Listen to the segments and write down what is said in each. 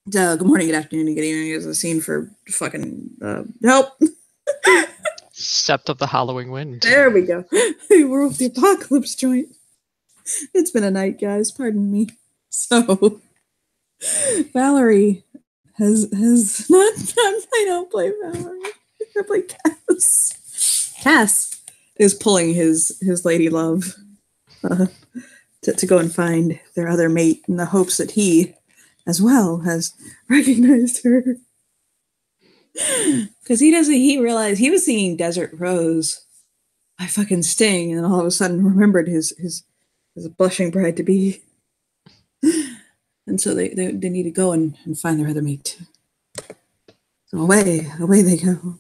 Good morning, good afternoon, and good evening is a scene for fucking help. Sept of the Hallowing Wind. There we go. We're off the apocalypse joint. It's been a night, guys. Pardon me. So, Valerie has not. I don't play Valerie. I play Cass. Cass is pulling his lady love to go and find their other mate in the hopes that he, as well, has recognized her. Because he realized he was singing Desert Rose by fucking Sting, and all of a sudden remembered his blushing bride to be. And so they need to go and find their other mate. So away they go.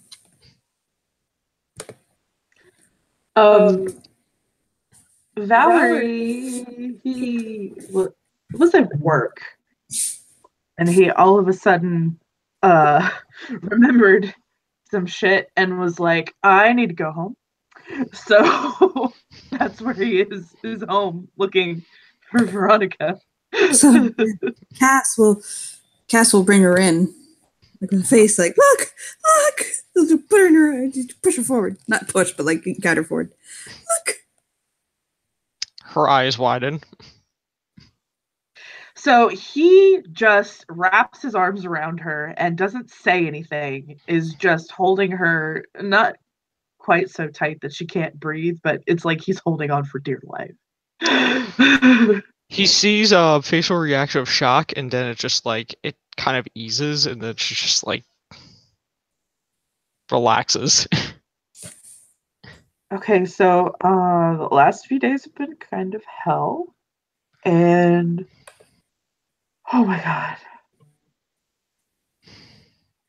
Valerie, he was at work, and he all of a sudden remembered some shit and was like, I need to go home. So that's where he is home, looking for Veronica. So Cass will bring her in, like with a face like, look, put her in her, push her forward, not push, but like guide her forward. Look. Her eyes widen. So he just wraps his arms around her and doesn't say anything, is just holding her, not quite so tight that she can't breathe, but it's like he's holding on for dear life. He sees a facial reaction of shock, and then it kind of eases, and then she just relaxes. Okay, so the last few days have been kind of hell, and oh my god.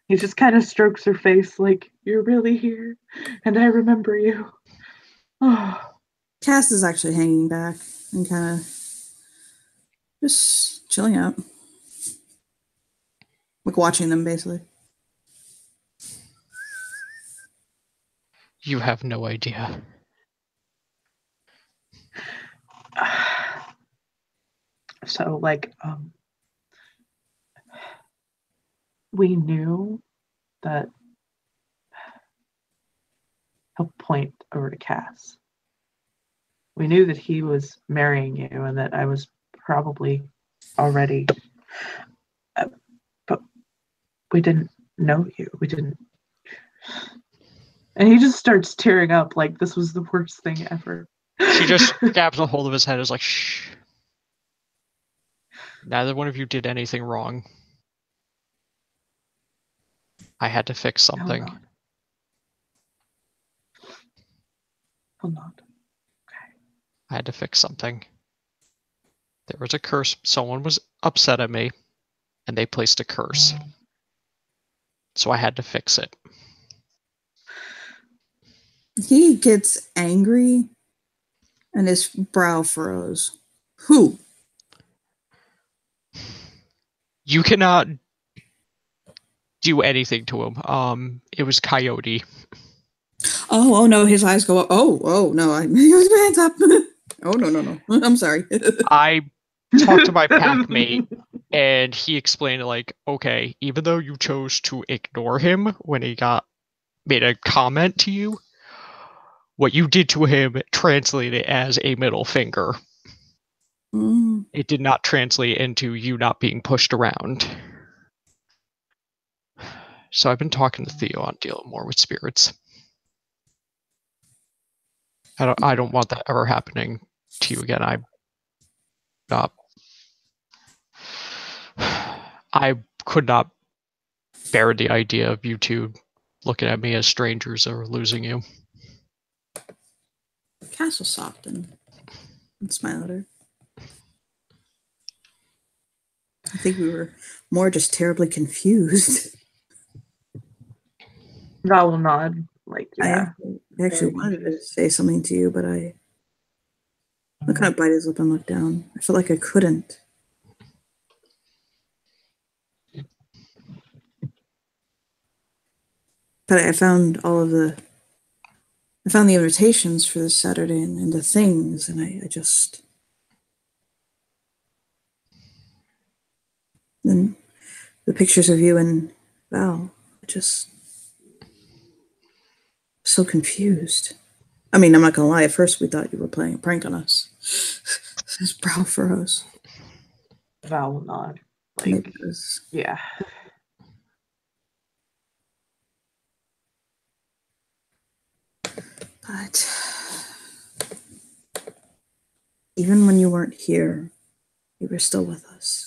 He just kind of strokes her face like, you're really here, and I remember you. Oh. Cass is actually hanging back and kind of just chilling out. Like watching them, basically. You have no idea. So, we knew that he'll point over to Cass. We knew that he was marrying you and that I was probably already, but we didn't know you. We didn't. And he just starts tearing up like this was the worst thing ever. She just grabs a hold of his head and is like, shh. Neither one of you did anything wrong. I had to fix something. Hold on. Okay. I had to fix something. There was a curse. Someone was upset at me, and they placed a curse. So I had to fix it. He gets angry, and his brow furrows. Who? You cannot do anything to him. It was Coyote. Oh no, his eyes go up. Oh no, hands up. Oh no. I'm sorry. I talked to my pack mate, and he explained okay, even though you chose to ignore him when he made a comment to you, what you did to him translated as a middle finger. It did not translate into you not being pushed around. So I've been talking to Theo on dealing more with spirits. I don't want that ever happening to you again. I could not bear the idea of you two looking at me as strangers or losing you. Cass will soften and smile at her. I think we were more just terribly confused. Val will nod. Yeah. I actually wanted to say something to you, but I kind of bite his lip and look down. I felt like I couldn't. But I found the invitations for this Saturday and the things, and I just... Then the pictures of you and Val, just so confused. I mean, I'm not gonna lie, at first we thought you were playing a prank on us. His brow furrows. Val will nod. Like, yeah. But even when you weren't here, you were still with us.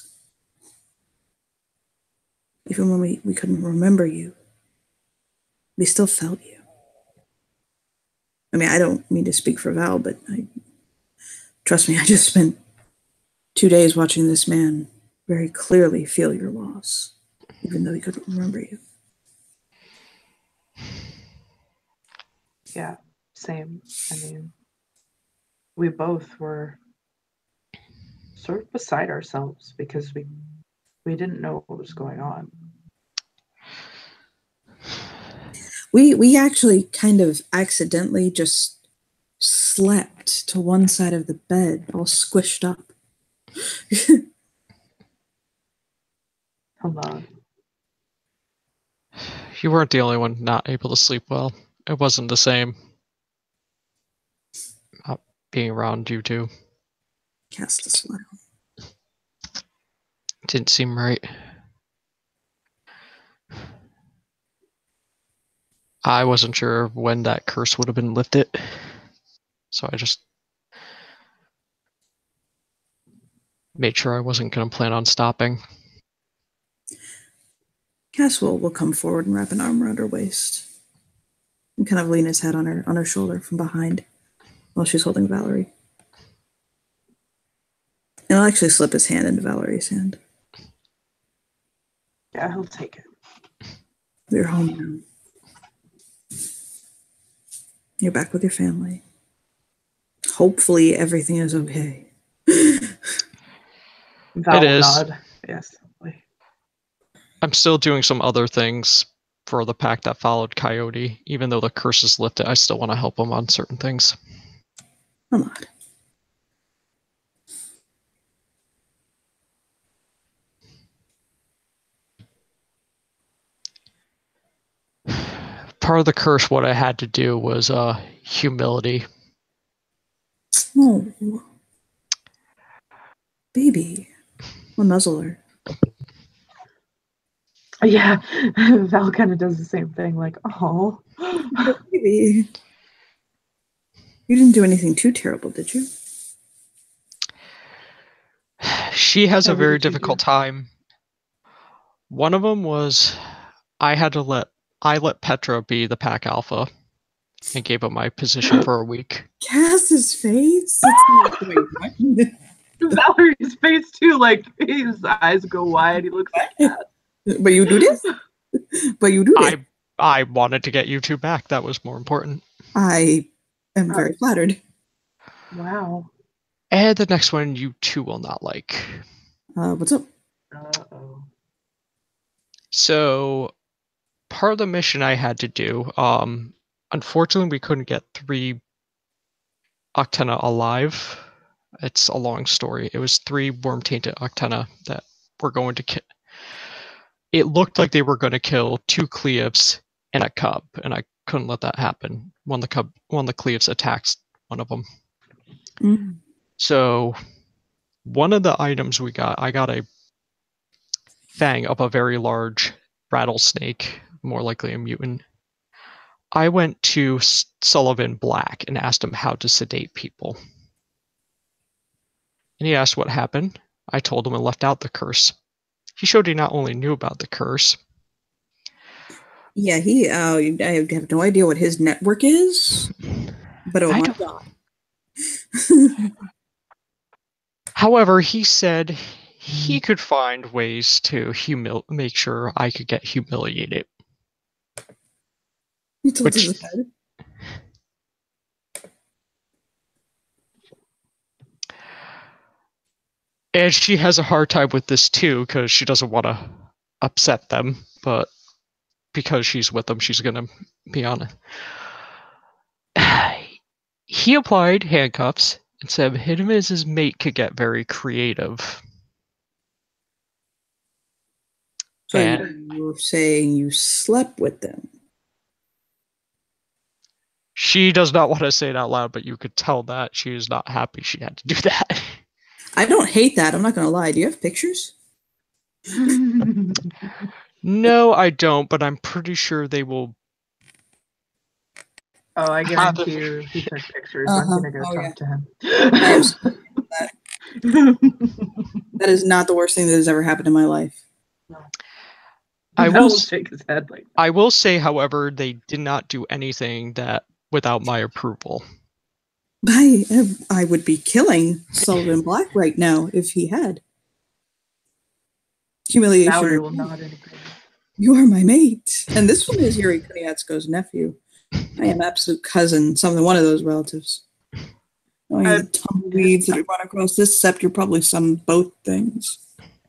Even when we couldn't remember you, we still felt you. I mean, I don't mean to speak for Val, but trust me, I just spent 2 days watching this man very clearly feel your loss, even though he couldn't remember you. Yeah, same. I mean, we both were sort of beside ourselves because we didn't know what was going on. We actually kind of accidentally just slept to one side of the bed, all squished up. Hold on. You weren't the only one not able to sleep well. It wasn't the same. Not being around you two. Cast a smile. Didn't seem right. I wasn't sure when that curse would have been lifted. So I just made sure I wasn't going to plan on stopping. Cass will come forward and wrap an arm around her waist and kind of lean his head on her shoulder from behind while she's holding Valerie. And he'll actually slip his hand into Valerie's hand. Yeah, he'll take it. You're home now. You're back with your family. Hopefully everything is okay. Val it is. Nod. Yes. I'm still doing some other things for the pack that followed Coyote. Even though the curse is lifted, I still want to help him on certain things. Come on. Part of the curse, what I had to do was humility. Oh. Baby. We'll nuzzle her. Yeah, Val kind of does the same thing, like, oh. Baby. You didn't do anything too terrible, did you? She has a very difficult time. One of them was I let Petra be the pack alpha and gave him my position for a week. Cass's face? Valerie's face too, like his eyes go wide. He looks like that. But you do this? But you do this? I wanted to get you two back. That was more important. I am very flattered. Wow. And the next one you two will not like. What's up? Uh-oh. So, part of the mission I had to do, unfortunately we couldn't get 3 Octena alive. It's a long story. It was 3 worm-tainted Octena that were going to kill. It looked like they were going to kill 2 Cleaves and a cub, and I couldn't let that happen. One of the Cleaves attacks one of them. Mm-hmm. So, one of the items we got, I got a fang of a very large rattlesnake, more likely a mutant. I went to Sullivan Black and asked him how to sedate people. And he asked what happened. I told him and left out the curse. He showed he not only knew about the curse. Yeah, I have no idea what his network is, but oh my god. However, he said he could find ways to make sure I could get humiliated. You told his head. And she has a hard time with this too, because she doesn't want to upset them, but because she's with them, she's going to be on it. He applied handcuffs and said him as his mate could get very creative. So And you're saying you slept with them? she does not want to say it out loud, but you could tell that she is not happy she had to do that. I don't hate that. I'm not going to lie. Do you have pictures? No, I don't, but I'm pretty sure they will. Oh, I guarantee you he took pictures. I'm gonna go talk to him. I am sorry for that. That is not the worst thing that has ever happened in my life. I will will shake his head like I will say, however, they did not do anything that without my approval. I would be killing Sullivan Black right now if he had. Humiliation. Valerie will not agree. You are my mate. And this one is Yuri Konietzko's nephew. I am absolute cousin, one of those relatives. Knowing the tumbleweeds that are run across this sept, you're probably some both things.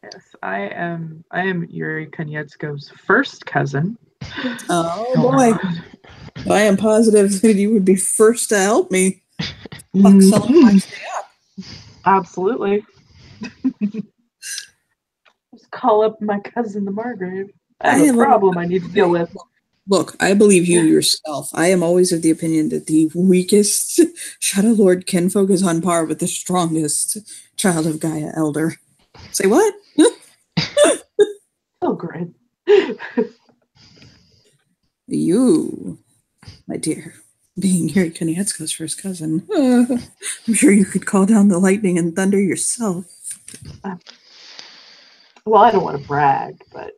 Yes, I am Yuri Konietzko's first cousin. Oh boy. I am positive that you would be first to help me. Fuck someone stay up. Absolutely. Just call up my cousin the Margrave. I have a problem I need to deal with. Look, I believe you yourself. I am always of the opinion that the weakest Shadow Lord kinfolk is on par with the strongest child of Gaia Elder. Say what? Oh, great. You, my dear, being Yuri Konietzko's first cousin, I'm sure you could call down the lightning and thunder yourself. Well, I don't want to brag, but...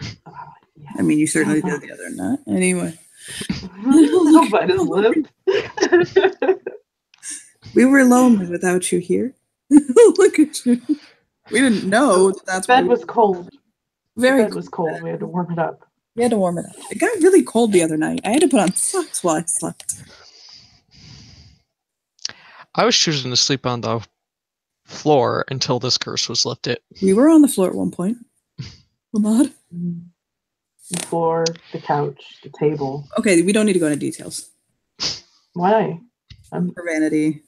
yeah. I mean, you certainly did the other night. Anyway. Nobody lived. We were lonely without you here. Look at you. We didn't know that's bed was cold. Very bed was cold. We had to warm it up. We had to warm it up. It got really cold the other night. I had to put on socks while I slept. I was choosing to sleep on the floor until this curse was lifted. We were on the floor at one point. Lamad? The floor, the couch, the table. Okay, we don't need to go into details. Why? For vanity.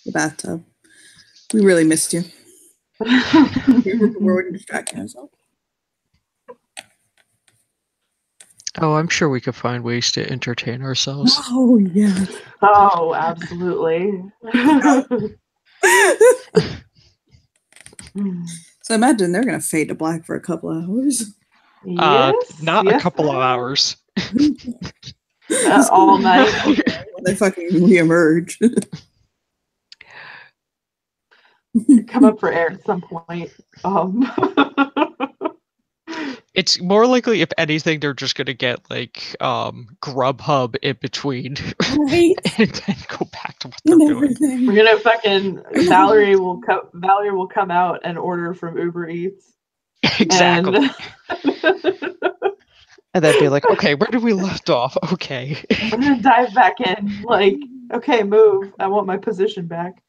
The bathtub. We really missed you. We were distracting ourselves. Oh, I'm sure we could find ways to entertain ourselves. Oh, yeah. Oh, absolutely. So imagine they're going to fade to black for a couple of hours. Yes, not a couple of hours. All night. When they fucking reemerge. Come up for air at some point. It's more likely, if anything, they're just gonna get like Grubhub in between, Right. and then go back to what they're doing. We're gonna fucking Valerie will come out and order from Uber Eats. Exactly. And then be like, okay, where did we left off? Okay. I'm gonna dive back in. Like, okay, move. I want my position back.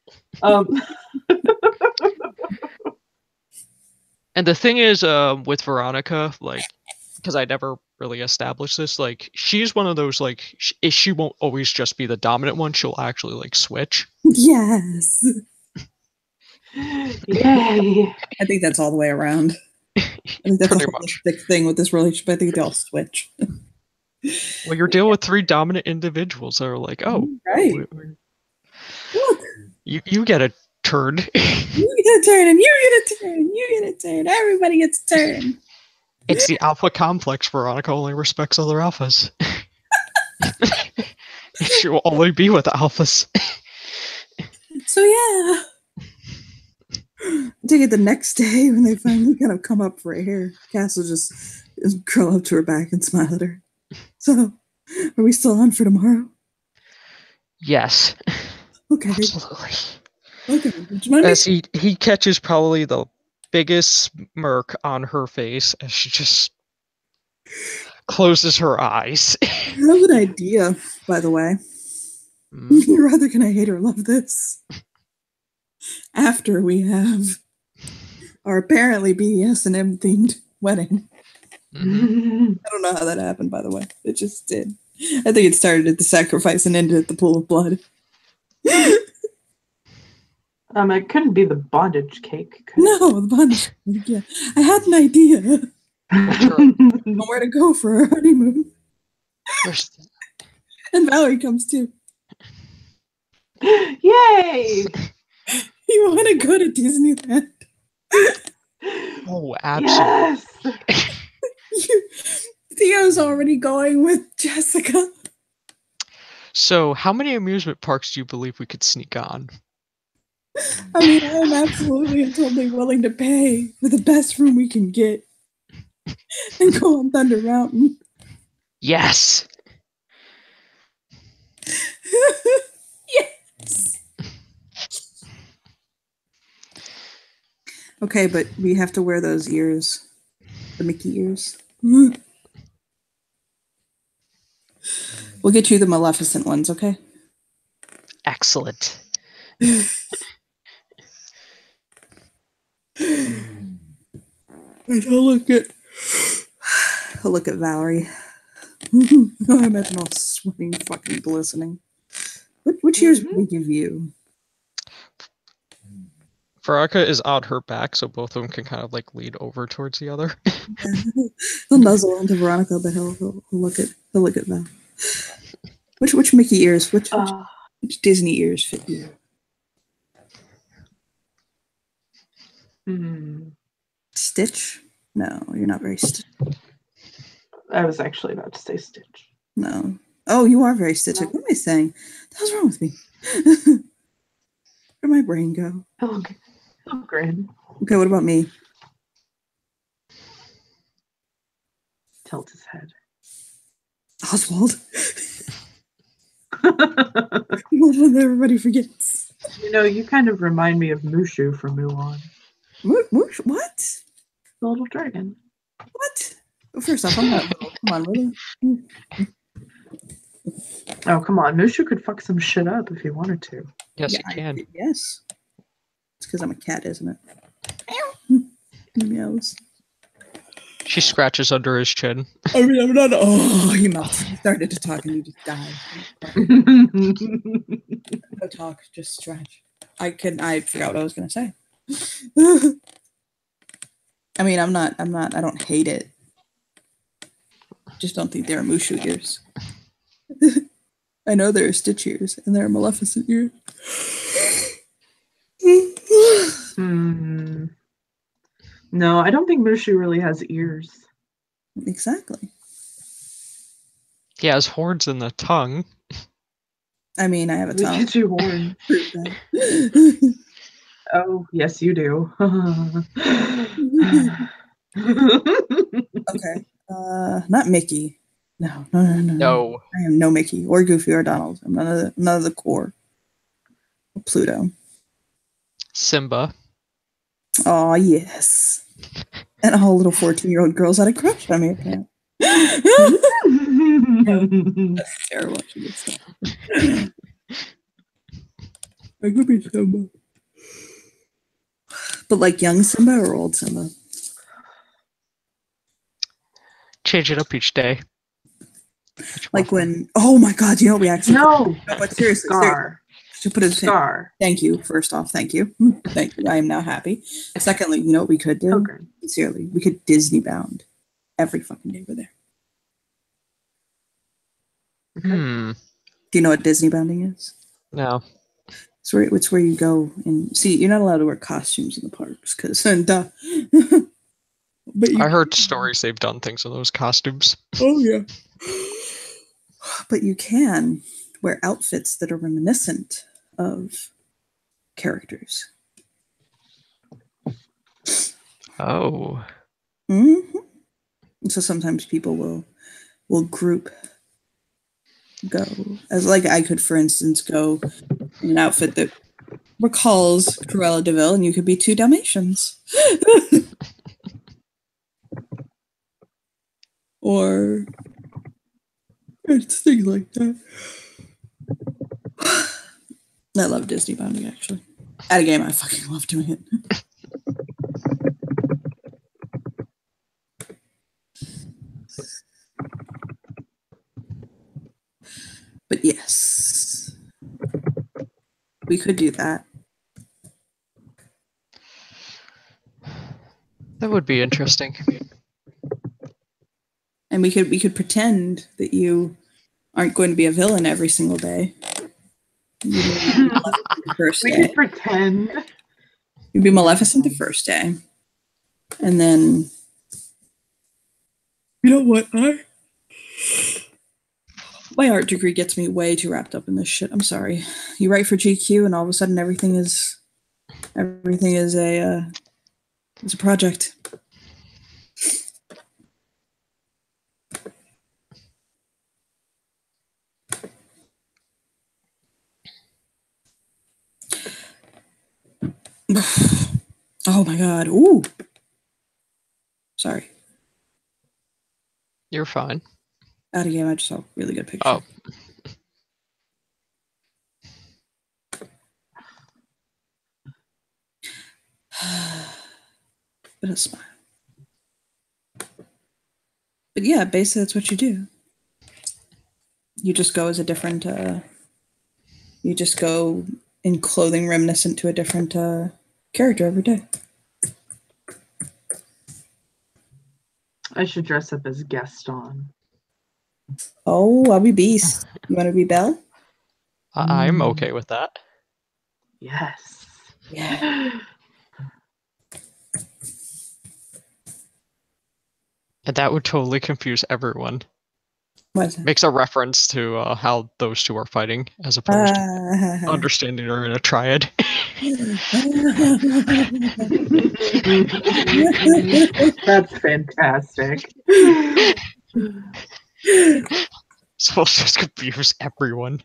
And the thing is, with Veronica, like, because I never really established this, like, she's one of those, like, she won't always just be the dominant one. She'll actually, like, switch. Yes. Yay. I think that's all the way around. I think that's Pretty a much. holistic thing with this relationship. I think they all switch. Well, you're dealing with three dominant individuals that are like, oh, right. Look. You get a turn. You get a turn, and you get a turn, you get a turn. Everybody gets a turn. It's the alpha complex. Veronica only respects other alphas. She will only be with alphas. So yeah. I take it the next day when they finally kind of come up for air. Cass will just curl up to her back and smile at her. So, are we still on for tomorrow? Yes. Okay. Absolutely. Okay. As he catches probably the biggest smirk on her face as she just closes her eyes. I have an idea, by the way. You're either gonna hate or love this. After we have our apparently BDSM themed wedding. Mm-hmm. I don't know how that happened, by the way. It just did. I think it started at the sacrifice and ended at the pool of blood. It couldn't be the bondage cake. No, the bondage. Yeah, I had an idea. Nowhere to go for our honeymoon. Where's- And Valerie comes too. Yay! You want to go to Disneyland? Oh, absolutely. Yes. Theo's already going with Jessica. So, how many amusement parks do you believe we could sneak on? I mean, I am absolutely and totally willing to pay for the best room we can get and go on Thunder Mountain. Yes. Yes. Okay, but we have to wear those ears, the Mickey ears. We'll get you the Maleficent ones, okay? Excellent. And I'll look at Valerie. I imagine all sweating, fucking glistening. Which ears would we give you? Veronica is on her back, so both of them can kind of like lean over towards the other. He'll nuzzle into Veronica, but he'll look at Val. Which Mickey ears? Which Disney ears fit you? Stitch? No, you're not very Stitch. I was actually about to say Stitch. No. Oh, you are very Stitch. Like, what am I saying? What the hell's wrong with me? Where'd my brain go? Oh, grin. Okay, what about me? Tilt his head. Oswald. One that everybody forgets. You know, you kind of remind me of Mushu from Mulan. What? The little dragon. What? Well, first off, I'm not little. Come on, really? Oh, come on. Mushu could fuck some shit up if he wanted to. Yes, Yeah, you can. Yes. It's because I'm a cat, isn't it? Meows. She scratches under his chin. I mean, I'm not. Oh, he melted. He started to talk and you just died. No talk, just stretch. I forgot what I was gonna say. I mean, I don't hate it. Just don't think there are Mushu ears. I know there are Stitch ears and there are Maleficent ears. No, I don't think Mushu really has ears. Exactly. He has horns in the tongue. I mean, I have a Look tongue. at you, horn. Prove that. Oh, yes, you do. Okay. Not Mickey. No. No. I am no Mickey or Goofy or Donald. I'm none of the core. Pluto. Simba. Oh yes. And all little 14-year-old girls had a crush on me. Apparently. That's terrible. She gets that. I could be Simba. But like young Simba or old Simba? Change it up each day. Like when, oh my God, you know what we actually No, but seriously, Scar. should put it in Scar. Thank you. First off, thank you. Thank you. I am now happy. Secondly, you know what we could do? Okay. Sincerely, we could Disney bound every fucking day we're there. Hmm. Do you know what Disney bounding is? No. It's where you go and see. You're not allowed to wear costumes in the parks because duh. But I heard stories they've done things in those costumes. Oh yeah. But you can wear outfits that are reminiscent of characters. Oh. Mm-hmm. So sometimes people will group go as like I could, for instance, go in an outfit that recalls Cruella de Vil, and you could be two Dalmatians, or it's things like that. I love Disney bounding actually. At a game, I fucking love doing it. But yes, we could do that. That would be interesting. And we could pretend that you aren't going to be a villain every single day. You'd be Maleficent the first We day. can pretend. You'd be Maleficent the first day. And then, you know what? My art degree gets me way too wrapped up in this shit. I'm sorry. You write for GQ, and all of a sudden everything is a project. Oh my god. Ooh. Sorry. You're fine. Out of game, I just saw a really good picture. Oh. But a smile. But yeah, basically that's what you do. You just go as a different you just go in clothing reminiscent to a different character every day. I should dress up as Gaston. Oh, I'll be Beast. You want to be Belle? I'm okay with that. Yes. Yeah. And that would totally confuse everyone. What is that? Makes a reference to how those two are fighting, as opposed to understanding they're in a triad. That's fantastic. So let's just confuse everyone.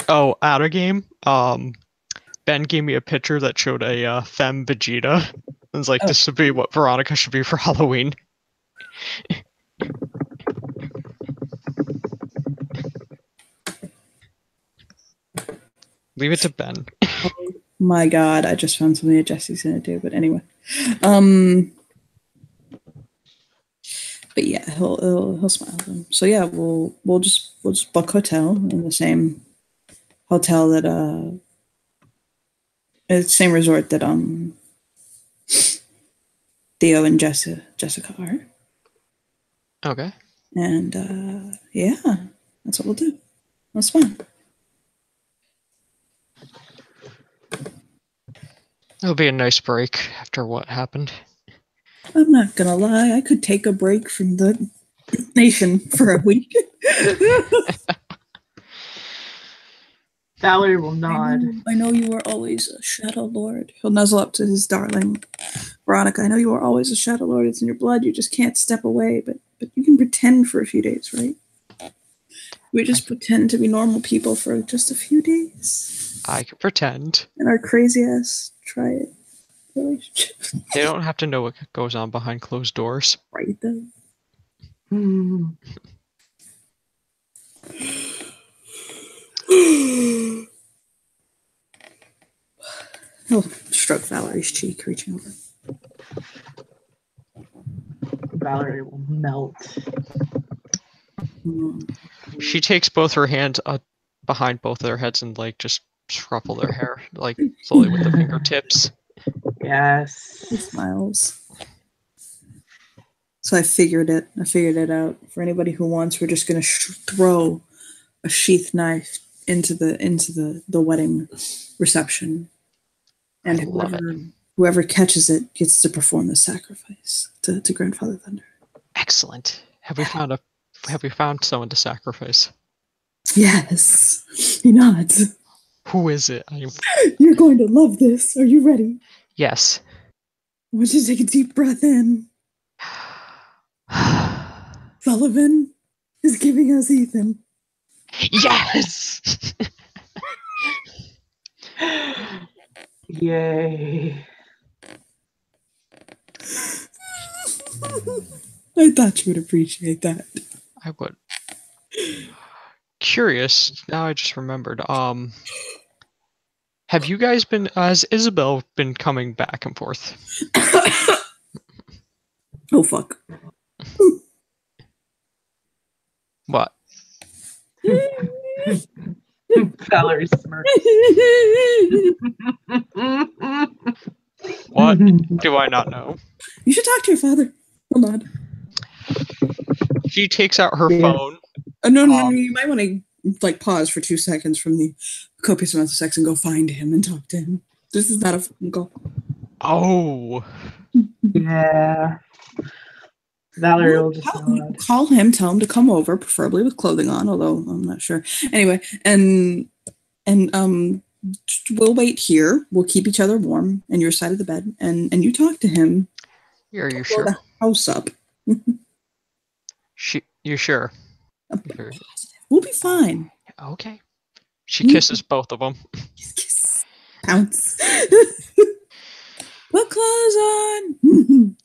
Oh, out of game. Ben gave me a picture that showed a femme Vegeta. It was like, this would be what Veronica should be for Halloween. Leave it to Ben. Oh my god, I just found something that Jesse's gonna do, but anyway. But yeah, he'll smile at them. So yeah, we'll just book hotel in the same hotel that same resort that Theo and Jessica are. Okay. And yeah, that's what we'll do. That's fine. It'll be a nice break after what happened. I'm not gonna lie, I could take a break from the nation for a week. Valerie will nod. I know you were always a Shadow Lord. He'll nuzzle up to his darling. Veronica, I know you were always a Shadow Lord. It's in your blood. You just can't step away. But you can pretend for a few days, right? We just pretend to be normal people for just a few days. I can pretend. In our crazy ass triad relationship. They don't have to know what goes on behind closed doors. Right though. He'll stroke Valerie's cheek, reaching over. Valerie will melt. She takes both her hands behind both their heads and like just ruffle their hair like slowly with the fingertips. Yes. He smiles. So I figured it out. For anybody who wants, we're just gonna throw a sheath knife into the wedding reception, and whoever catches it gets to perform the sacrifice to Grandfather Thunder. Excellent. Have we found someone to sacrifice? Yes. He nods. Who is it? You're going to love this. Are you ready? Yes. I want you to take a deep breath in. Sullivan is giving us Ethan. Yes! Yay. I thought you would appreciate that. I would. Curious, now I just remembered. Have you guys has Isabel been coming back and forth? Oh, fuck. What? Valerie smirks. What do I not know? You should talk to your father. Hold on. She takes out her Yeah. phone. No. You might want to like pause for 2 seconds from the copious amounts of sex and go find him and talk to him. This is not a phone call. Oh. Yeah. Valerie will just nod. Call him, tell him to come over, preferably with clothing on, although I'm not sure. Anyway, and we'll wait here. We'll keep each other warm in your side of the bed, and you talk to him. Are you Blow sure? the house up. You sure? We'll be fine. Okay. She kisses both of them. Kiss. Pounce. Put clothes on.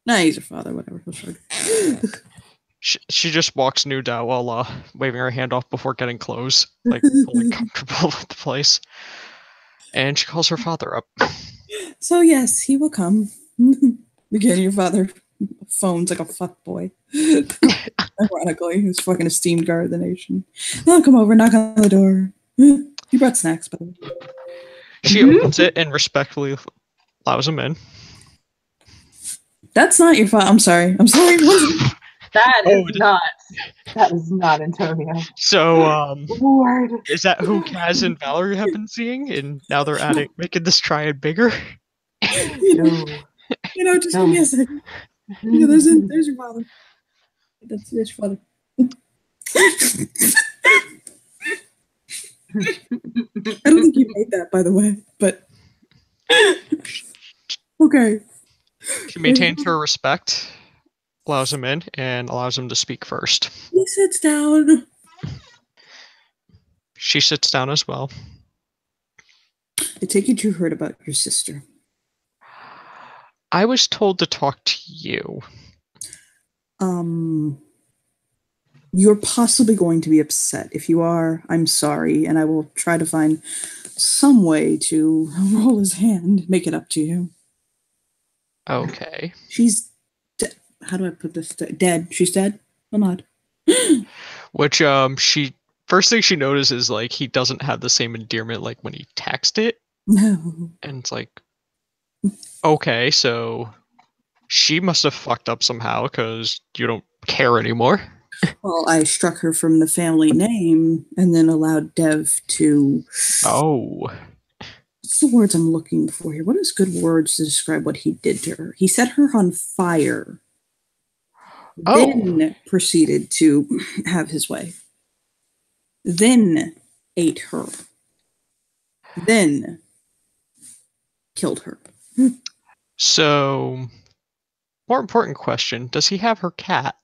Nah, he's your father, whatever. He'll shrug. She just walks nude out while waving her hand off before getting clothes, like fully comfortable with the place. And she calls her father up. So yes, he will come. Again, your father phones like a fuck boy. Ironically, he's fucking esteemed guard of the nation. I'll come over, knock on the door. He brought snacks, by the way. She opens it and respectfully allows him in. That's not your father. I'm sorry. That is not Antonio. So, Lord. is that who Kaz and Valerie have been seeing? And now they're making this triad bigger? No. Just give me a second. There's your father. That's your father. I don't think you made that, by the way, but okay. She maintains her respect, allows him in, and allows him to speak first. He sits down. She sits down as well. I take it you heard about your sister. I was told to talk to you. You're possibly going to be upset. If you are, I'm sorry, and I will try to find some way to roll his hand, make it up to you. Okay. She's how do I put this? Dead. She's dead? Or not? Which, first thing she notices, like, he doesn't have the same endearment like when he texted it. No. And it's like, okay, so she must have fucked up somehow because you don't care anymore. Well, I struck her from the family name and then allowed Dev to... Oh. What's the words I'm looking for here? What is good words to describe what he did to her? He set her on fire. Oh. Then proceeded to have his way. Then ate her. Then killed her. So, more important question, does he have her cat?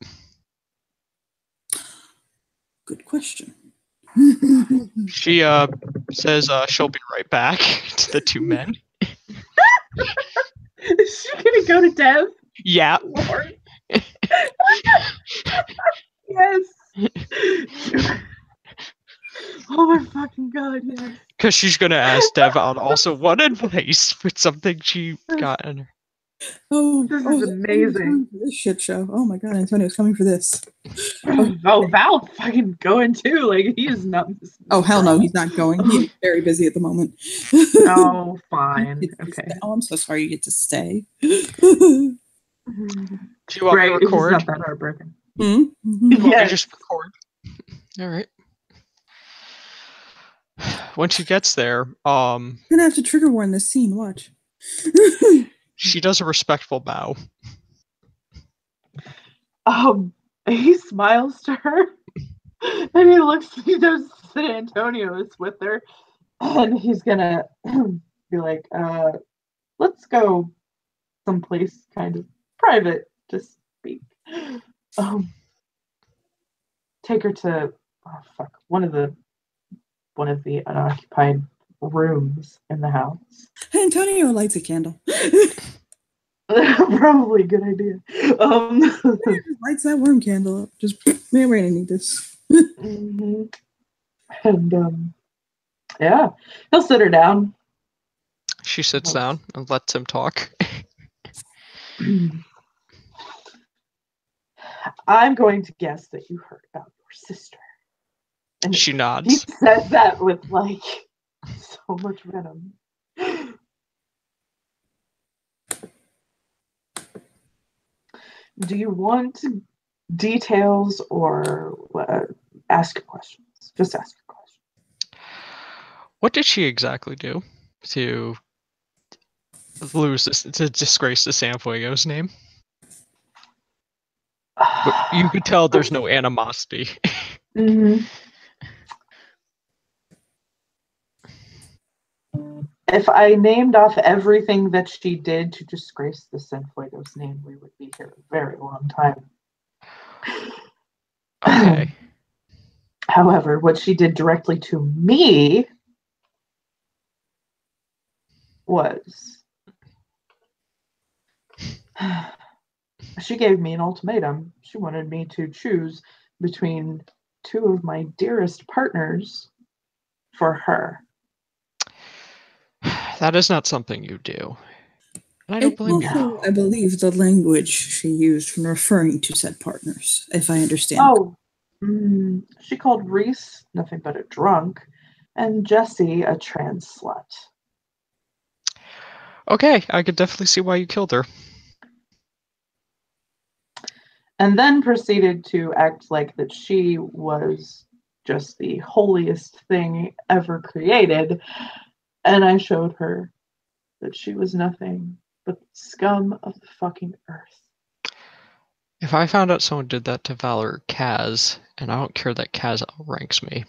Good question. She says she'll be right back to the two men. Is she gonna go to Dev? Yeah. Lord. Yes. Oh my fucking god, yes. Because she's gonna ask Dev on also one advice with something she got in her. This is amazing. This shit show. Oh my god, Antonio's coming for this. Oh, Val's fucking going too. Like, he is not. Oh, hell no, he's not going. He's very busy at the moment. Oh, fine. Okay. Oh, I'm so sorry you get to stay. Do you want Right, me to it's record? not that heartbroken. Mm-hmm. You want me to Yes. just record? Alright. When she gets there, I'm gonna have to trigger warn this scene, watch. she does a respectful bow. He smiles to her, and he does San Antonio is with her, and he's gonna be like, let's go someplace kind of private to speak. Take her to one of the unoccupied rooms in the house. Antonio lights a candle. Probably a good idea. Lights that worm candle up. Just, man, we're gonna need this. Mm-hmm. And yeah, he'll sit her down. She sits down and lets him talk. I'm going to guess that you heard about your sister. And She he nods. said that with like so much venom. Do you want details or ask questions? Just ask a question. What did she exactly do to to disgrace the Sanfuegos name? But you could tell there's no animosity. Mhm. If I named off everything that she did to disgrace the Sanfuegos name, we would be here a very long time. Okay. However, what she did directly to me was she gave me an ultimatum. She wanted me to choose between two of my dearest partners for her. That is not something you do. And I don't blame you. Also, I believe the language she used when referring to said partners, if I understand. Oh, she called Reese nothing but a drunk, and Jesse a trans slut. Okay, I could definitely see why you killed her. And then proceeded to act like that she was just the holiest thing ever created. And I showed her that she was nothing but the scum of the fucking earth. If I found out someone did that to Valor Kaz, and I don't care that Kaz outranks me,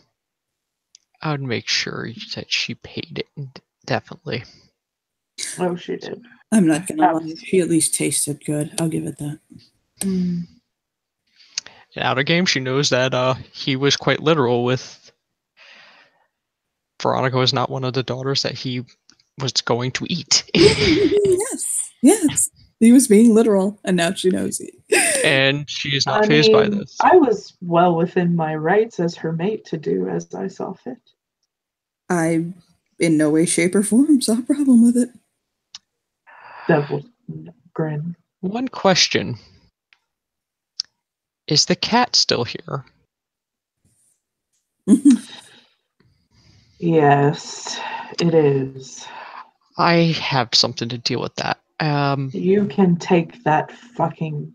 I would make sure that she paid it. Definitely. Oh, she did. I'm not gonna lie. She at least tasted good. I'll give it that. Mm. In Outer Game, she knows that he was quite literal with Veronica was not one of the daughters that he was going to eat. Yes. He was being literal, and now she knows it. And she is not fazed by this. I was well within my rights as her mate to do as I saw fit. I, in no way, shape, or form, saw a problem with it. Devil grin. One question. Is the cat still here? Yes, it is. I have something to deal with that. You can take that fucking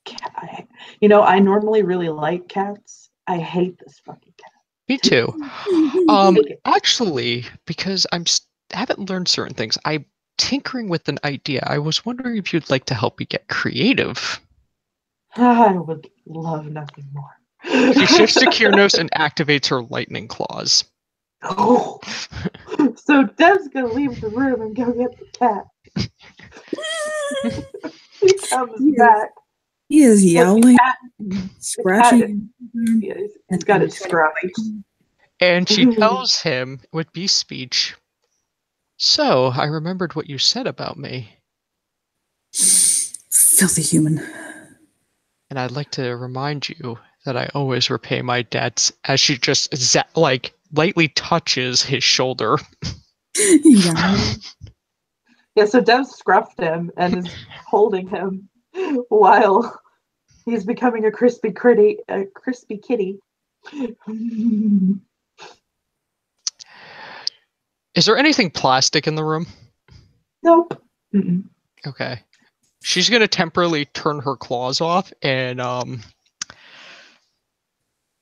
cat. You know, I normally really like cats. I hate this fucking cat. Me too. Actually, because I haven't learned certain things, I'm tinkering with an idea. I was wondering if you'd like to help me get creative. I would love nothing more. She shifts to Kiernos and activates her lightning claws. Oh. So Dev's gonna leave the room and go get the cat. He comes back. He is yowling, scratching. He's got it scratched. And she tells him with beast speech, "So, I remembered what you said about me. Filthy human. And I'd like to remind you that I always repay my debts," as she just lightly touches his shoulder. Yeah. Yeah, so Dev scruffed him and is holding him while he's becoming a crispy kitty. Is there anything plastic in the room? Nope. Okay. She's going to temporarily turn her claws off and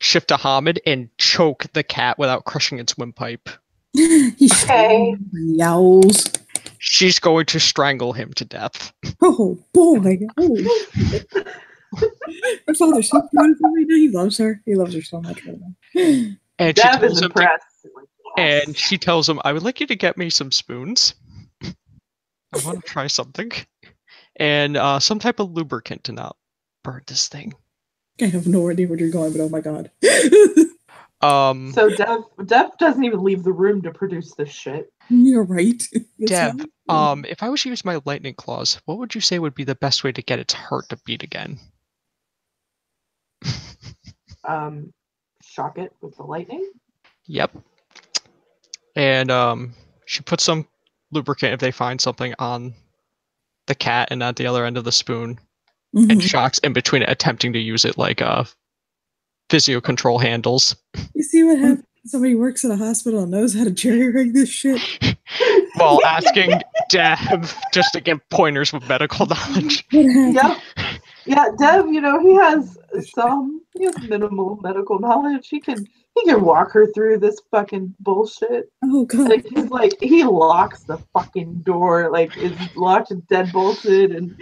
shift to Hamid and choke the cat without crushing its windpipe. He's yowls. She's going to strangle him to death. Oh boy! Oh. My father's so proud of her right now. He loves her. He loves her so much right now. And Dev is impressed. And she tells him, "I would like you to get me some spoons. I want to try something. And some type of lubricant to not burn this thing." I have no idea where you're going, but oh my god. So Dev doesn't even leave the room to produce this shit. You're right. Dev, if I was to use my lightning claws, what would you say would be the best way to get its heart to beat again? Shock it with the lightning? Yep. And she puts some lubricant if they find something on the cat and at the other end of the spoon, and shocks in between it, attempting to use it like physio control handles. You see what happens? Somebody works at a hospital and knows how to jerry rig this shit. While asking Dev just to give pointers with medical knowledge. Yep. Yeah, Dev, he has minimal medical knowledge. He can walk her through this fucking bullshit. Oh god. Like he locks the fucking door, like it's locked and deadbolted, and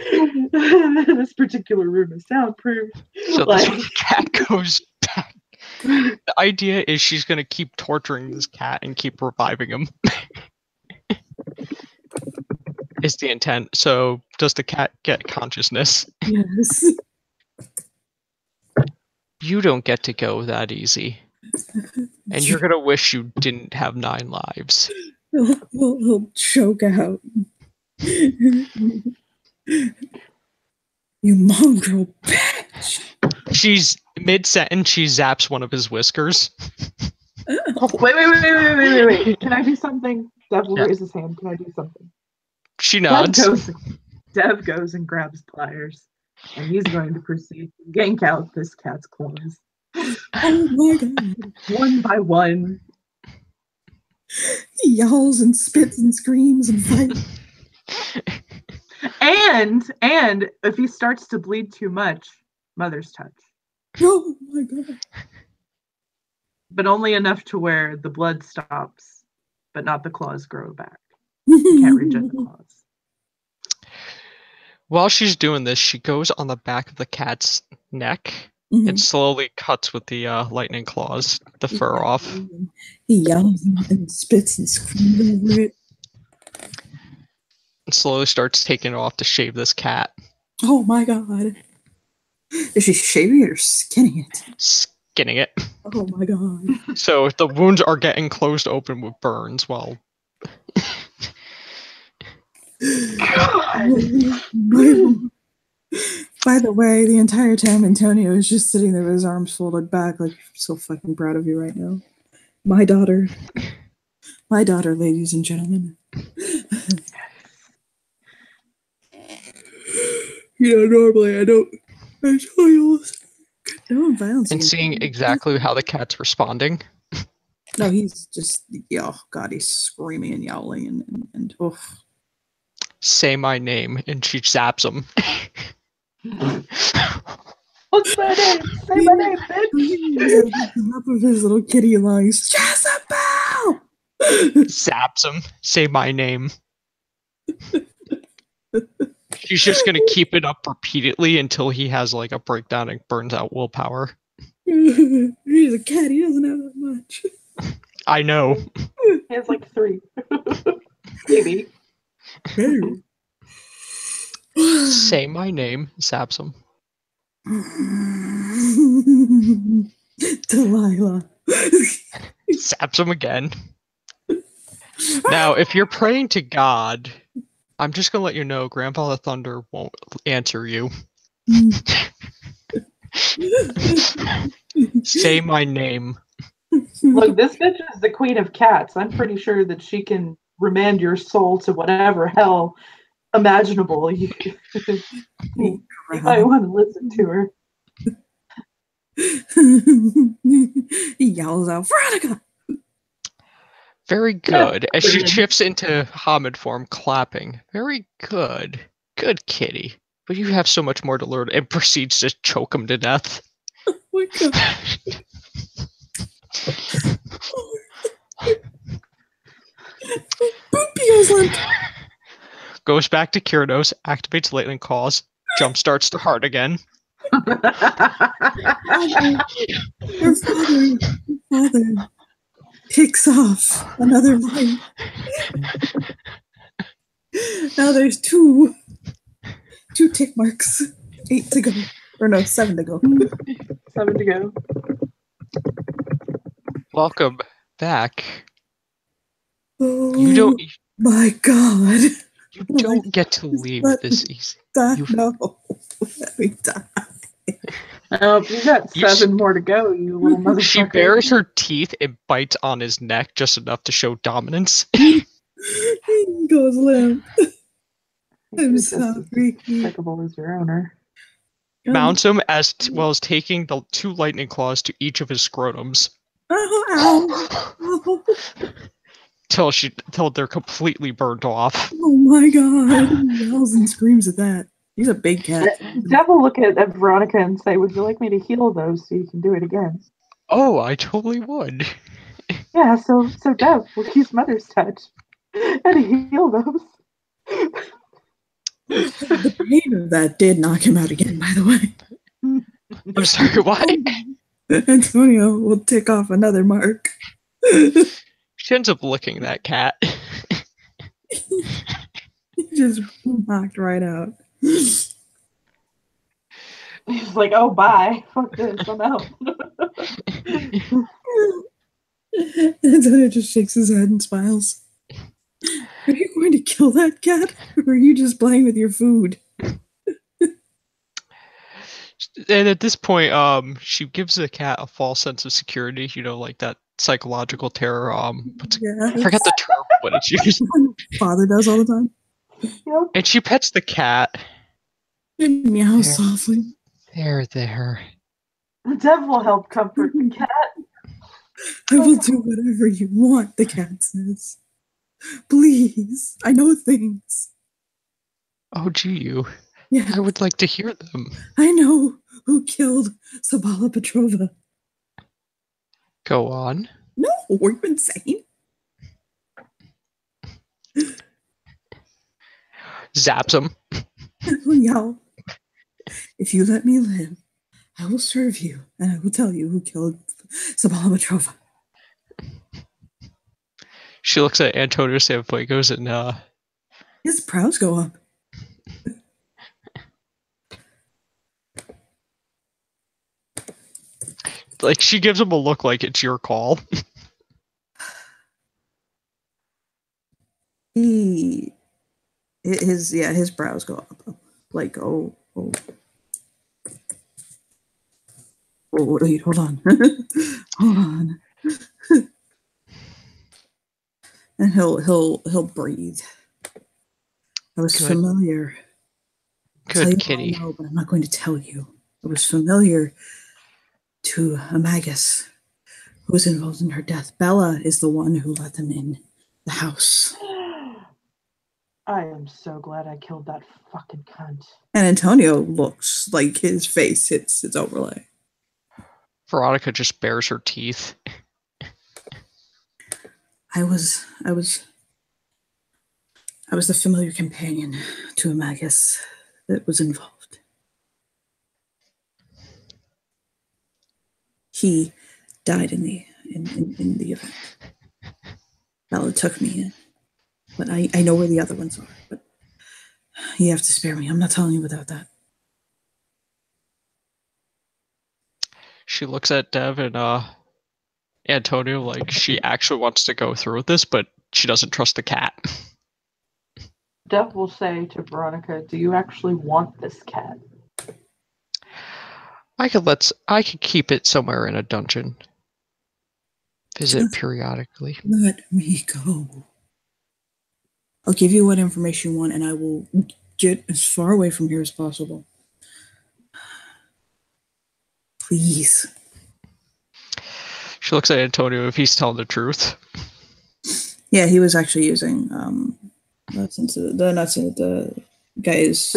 this particular room is soundproof. So Like, this cat goes back. The idea is she's gonna keep torturing this cat and keep reviving him. Is the intent. So does the cat get consciousness? Yes. You don't get to go that easy. And you're gonna wish you didn't have 9 lives. He'll choke out. You mongrel bitch. She's mid-sentence, she zaps one of his whiskers. wait. Can I do something? Dev will Yeah. raise his hand. Can I do something? She nods. Dev goes and grabs pliers, and he's going to proceed to yank out this cat's claws. Oh my god. One by one. He yowls and spits and screams and fights. And if he starts to bleed too much, mother's touch. Oh my god. But only enough to where the blood stops, but not the claws grow back. You can't reject the claws. While she's doing this, she goes on the back of the cat's neck Mhm. and slowly cuts with the lightning claws the fur off. He yells and spits and screams over it. And slowly starts taking it off to shave this cat. Oh my god. Is she shaving it or skinning it? Skinning it. Oh my god. So the wounds are getting closed open with burns while By the way, the entire time Antonio is just sitting there with his arms folded back, like, so fucking proud of you right now. My daughter, ladies and gentlemen. Normally I don't. I tell you, no violence. and seeing exactly how the cat's responding. No, he's just, oh god, he's screaming and yowling and oh. Say my name, and she zaps him. What's my name? Say my name, bitch! Top of his little kitty lungs. Jezebel! Zaps him. Say my name. She's just gonna keep it up repeatedly until he has like a breakdown and burns out willpower. He's a cat. He doesn't have that much. I know. He has like 3. Maybe. Say my name. Zaps him. Delilah. Zaps him again. Now, if you're praying to God, I'm just gonna let you know Grandpa the Thunder won't answer you. Say my name. Look, this bitch is the queen of cats. I'm pretty sure that she can remand your soul to whatever hell imaginable. You might want to listen to her. He yells out, Veronica! Very good. As she shifts into Hamid form, clapping. Very good. Good kitty. But you have so much more to learn, and proceeds to choke him to death. Oh my god. Goes back to Kyrdos, activates lightning claws, jump starts to heart again. Your father picks off another light. Now there's two tick marks. 8 to go. Or no, 7 to go. 7 to go. Welcome back. Oh, You don't my god. you don't get to leave this easy. No. Let me die. You got 7 more to go, you little motherfucker. She bares her teeth and bites on his neck just enough to show dominance. He goes limp. I'm It's just so as freaky. despicable as your owner. Mounts him as well as taking the 2 lightning claws to each of his scrotums Oh, till they're completely burned off. oh my god. He yells and screams at that. He's a big cat. Dev will look at Veronica and say, "Would you like me to heal those so you can do it again?" Oh, I totally would. Yeah, so Dev will use Mother's Touch and heal those. The pain of that did knock him out again, by the way. I'm sorry, what? Antonio will tick off another mark. She ends up licking that cat. He just knocked right out. He's like, "Oh, bye. Fuck this. I'm out." Antonio just shakes his head and smiles. Are you going to kill that cat, or are you just playing with your food? And at this point, she gives the cat a false sense of security, like that psychological terror. I forgot the term, but it's used. Father does all the time. Yep. And she pets the cat. And meow softly. There. Dev will help comfort the cat. I will do whatever you want, the cat says. Please, I know things. Oh, gee, you. Yeah, I would like to hear them. I know who killed Sabala Petrova. Go on. No, were you insane? Zaps him. Yell. If you let me live, I will serve you, and I will tell you who killed Sabala Petrova. She looks at Antonio Cienfuegos and His brows go up. like she gives him a look like it's your call. His brows go up. Like, oh. Oh, wait, hold on. Hold on. And he'll breathe. I was Good. familiar. Good kitty. I know, but I'm not going to tell you. I was familiar to Amagus, who was involved in her death. Bella is the one who let them in the house. I am so glad I killed that fucking cunt. And Antonio looks like his face hits its overlay. Veronica just bares her teeth. I was the familiar companion to Amagus that was involved. He died in the event. Bella took me in, but I know where the other ones are. But you have to spare me. I'm not telling you without that. She looks at Dev and Antonio like she actually wants to go through with this, but she doesn't trust the cat. Dev will say to Veronica, "Do you actually want this cat?" I could keep it somewhere in a dungeon. Visit periodically. Let me go. I'll give you what information you want, and I will get as far away from here as possible. Please. She looks at Antonio if he's telling the truth. Yeah, he was actually using the guy's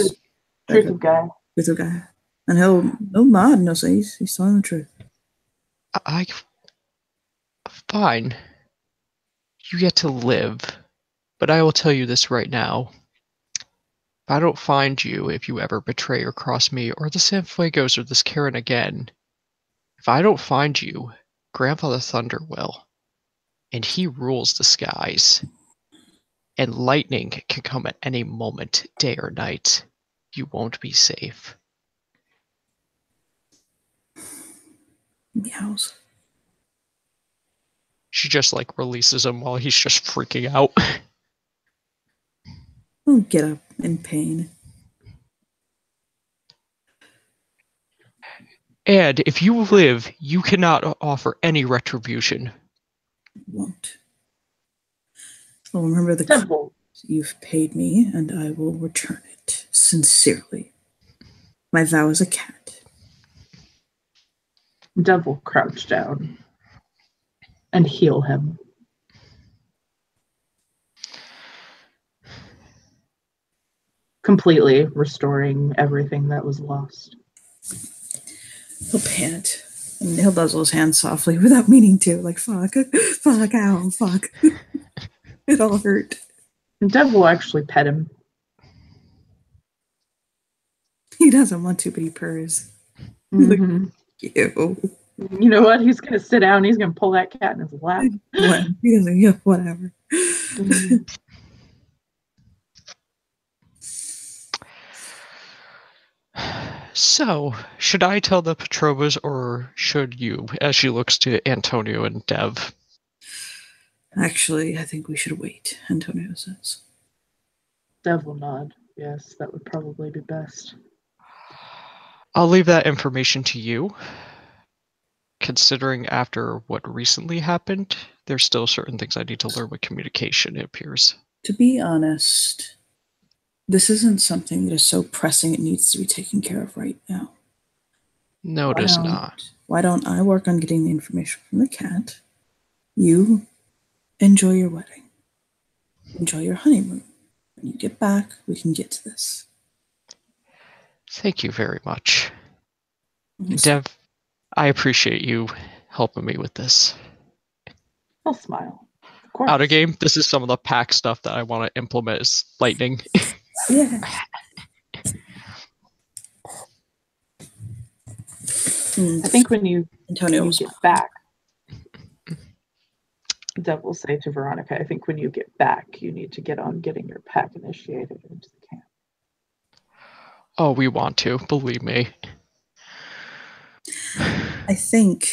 Truth guy. Truth guy. And he'll nod and he'll say he's telling the truth. Fine. You get to live. But I will tell you this right now. If I don't find you, if you ever betray or cross me, or the Cienfuegos or this Karen again, if I don't find you, Grandfather Thunder will. And he rules the skies. And lightning can come at any moment, day or night. You won't be safe. Meows. She just releases him while he's just freaking out. He'll get up in pain. And if you live, you cannot offer any retribution. Won't. I'll remember the cost you've paid me, and I will return it sincerely. My vow as a cat. Dev will crouch down and heal him. completely restoring everything that was lost. He'll pant. And he'll nuzzle his hands softly without meaning to. Like, fuck, ow, fuck. It all hurt. And Dev will actually pet him. He doesn't want to, but he purrs. Mm-hmm. Ew. You know what? He's going to sit down and he's going to pull that cat in his lap. What? He doesn't, yeah, whatever. Mm-hmm. So, should I tell the Petrovas or should you, as she looks to Antonio and Dev? Actually, I think we should wait, Antonio says. Dev will nod. Yes, that would probably be best. I'll leave that information to you. Considering after what recently happened, there's still certain things I need to learn with communication, it appears. To be honest, this isn't something that is so pressing it needs to be taken care of right now. No, it is not. Why don't I work on getting the information from the cat? You enjoy your wedding. Enjoy your honeymoon. When you get back, we can get to this. Thank you very much. Dev, I appreciate you helping me with this. I'll smile. Of course. Out of game, this is some of the pack stuff that I want to implement as lightning. Yeah. I think when you Antonio get back, Dev will say to Veronica, I think when you get back, you need to get on getting your pack initiated into the camp. Oh, we want to, believe me. I think,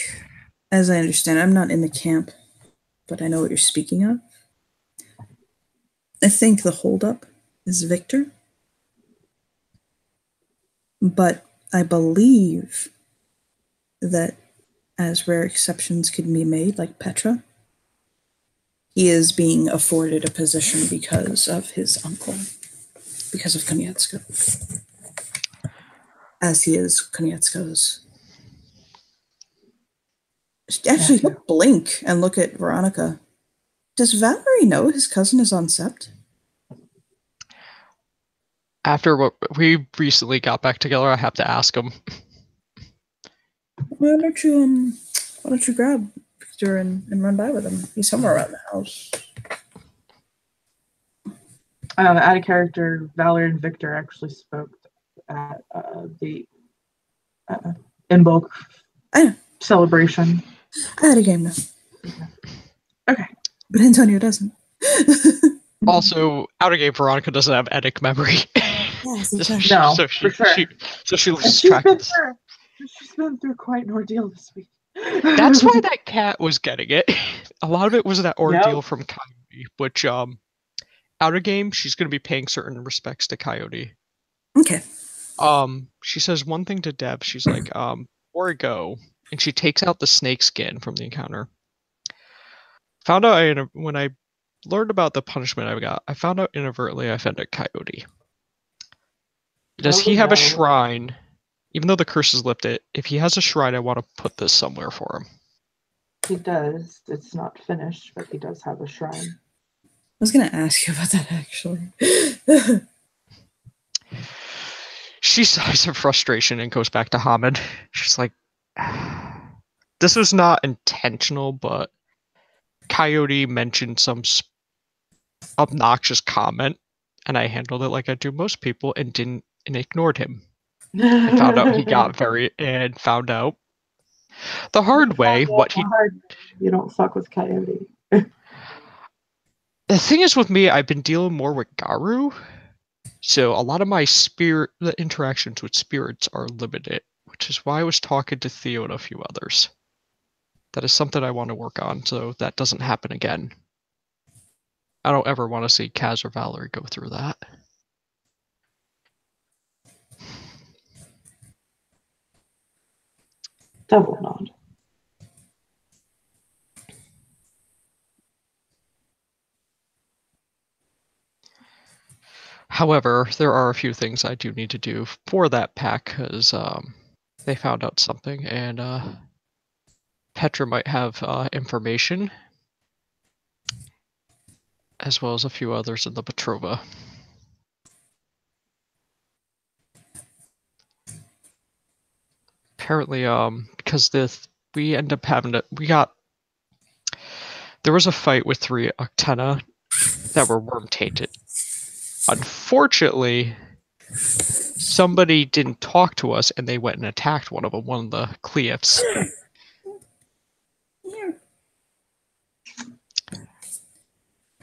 as I understand, I'm not in the camp, but I know what you're speaking of. I think the holdup is Victor. But I believe that as rare exceptions can be made, like Petra, he is being afforded a position because of his uncle, because of Konietzko. As he is Konietzko's. Actually, he'll blink and look at Veronica. Does Valerie know his cousin is on Sept? After what we recently got back together, I have to ask him. Why don't you grab Victor and run by with him? He's somewhere around the house. Out of character, Valerie and Victor actually spoke at the Inbulk celebration. I had a game now. Okay. But Antonio doesn't. Also, out of game, Veronica doesn't have Edic memory. Yes, exactly. No, so for sure. she loses track of this. She's been through quite an ordeal this week. That's why that cat was getting it. A lot of it was that ordeal from Coyote, which out of game, she's going to be paying certain respects to Coyote. Okay. She says one thing to Deb. She's like, before I go, and she takes out the snake skin from the encounter. Found out when I learned about the punishment I got, I found out inadvertently I offended Coyote. Does he have a shrine? Even though the curse is lifted, if he has a shrine, I want to put this somewhere for him. He does. It's not finished, but he does have a shrine. I was going to ask you about that, actually. She sighs in frustration and goes back to Hamid. She's like, this was not intentional, but Coyote mentioned some obnoxious comment, and I handled it like I do most people and ignored him. I found out he got found out the hard way what he. You don't fuck with Coyote. The thing is with me, I've been dealing more with Garu, so a lot of my the interactions with spirits are limited, which is why I was talking to Theo and a few others. That is something I want to work on, so that doesn't happen again. I don't ever want to see Kaz or Valerie go through that. Double nod. However, there are a few things I do need to do for that pack, because they found out something, and Petra might have information, as well as a few others in the Petrova. apparently, because we end up having to, there was a fight with 3 Octena that were worm tainted. Unfortunately, somebody didn't talk to us, and they went and attacked one of them, one of the Cleophs.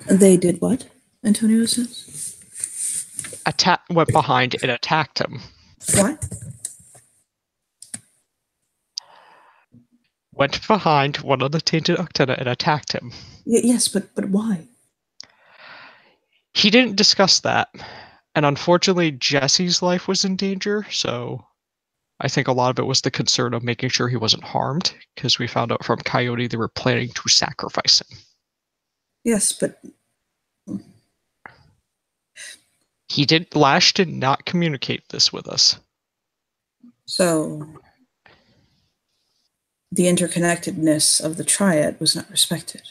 They did what? Antonio says. Went behind and attacked him. What? Went behind one of the tainted Octena and attacked him. Yes, but why? He didn't discuss that. And unfortunately, Jesse's life was in danger, so I think a lot of it was the concern of making sure he wasn't harmed, because we found out from Coyote they were planning to sacrifice him. Yes, but Lash did not communicate this with us. So the interconnectedness of the triad was not respected.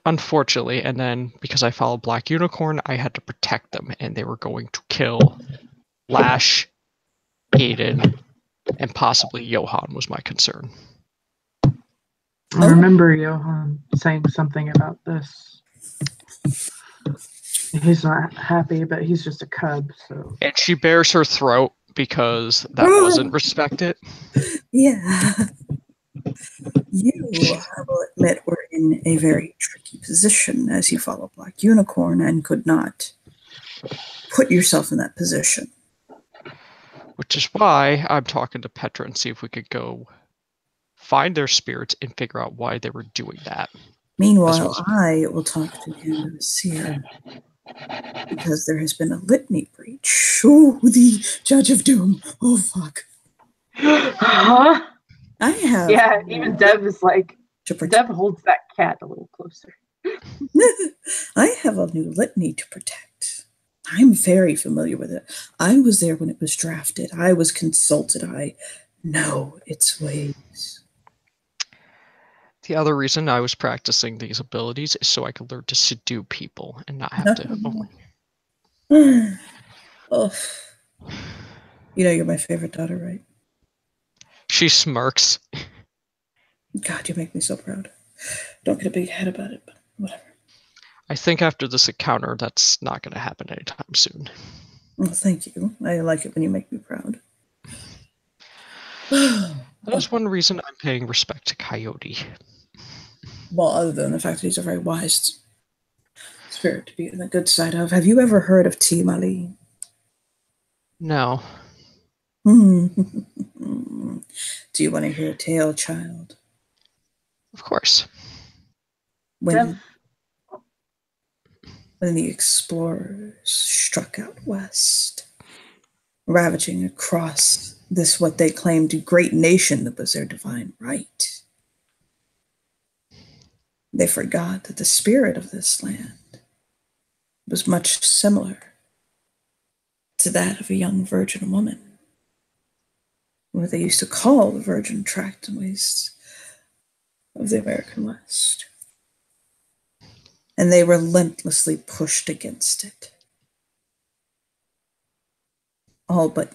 Unfortunately, and then because I followed Black Unicorn, I had to protect them, and they were going to kill Lash, Aiden, and possibly Johan was my concern. I remember Johan saying something about this. He's not happy, but he's just a cub, so. And she bears her throat because that wasn't respected. Yeah. You, I will admit, were in a very tricky position as you follow Black Unicorn and could not put yourself in that position. Which is why I'm talking to Petra and see if we could go find their spirits and figure out why they were doing that. Meanwhile, I will talk to you, Seer, because there has been a litany breach. Oh, the Judge of Doom. Oh, fuck. Huh? I have. Yeah, even Dev is like, Dev holds that cat a little closer. I have a new litany to protect. I'm very familiar with it. I was there when it was drafted. I was consulted. I know its ways. The other reason I was practicing these abilities is so I could learn to subdue people and not have to only. Oh. You know you're my favorite daughter, right? She smirks. God, you make me so proud. Don't get a big head about it, but whatever. I think after this encounter, that's not going to happen anytime soon. Well, thank you. I like it when you make me proud. That is one reason I'm paying respect to Coyote. Well, other than the fact that he's a very wise spirit to be on the good side of. Have you ever heard of Team Ali? No. Do you want to hear a tale, child? Of course. When the explorers struck out west, ravaging across this what they claimed great nation that was their divine right, they forgot that the spirit of this land was much similar to that of a young virgin woman, what they used to call the virgin tract and wastes of the American West. And they relentlessly pushed against it. All but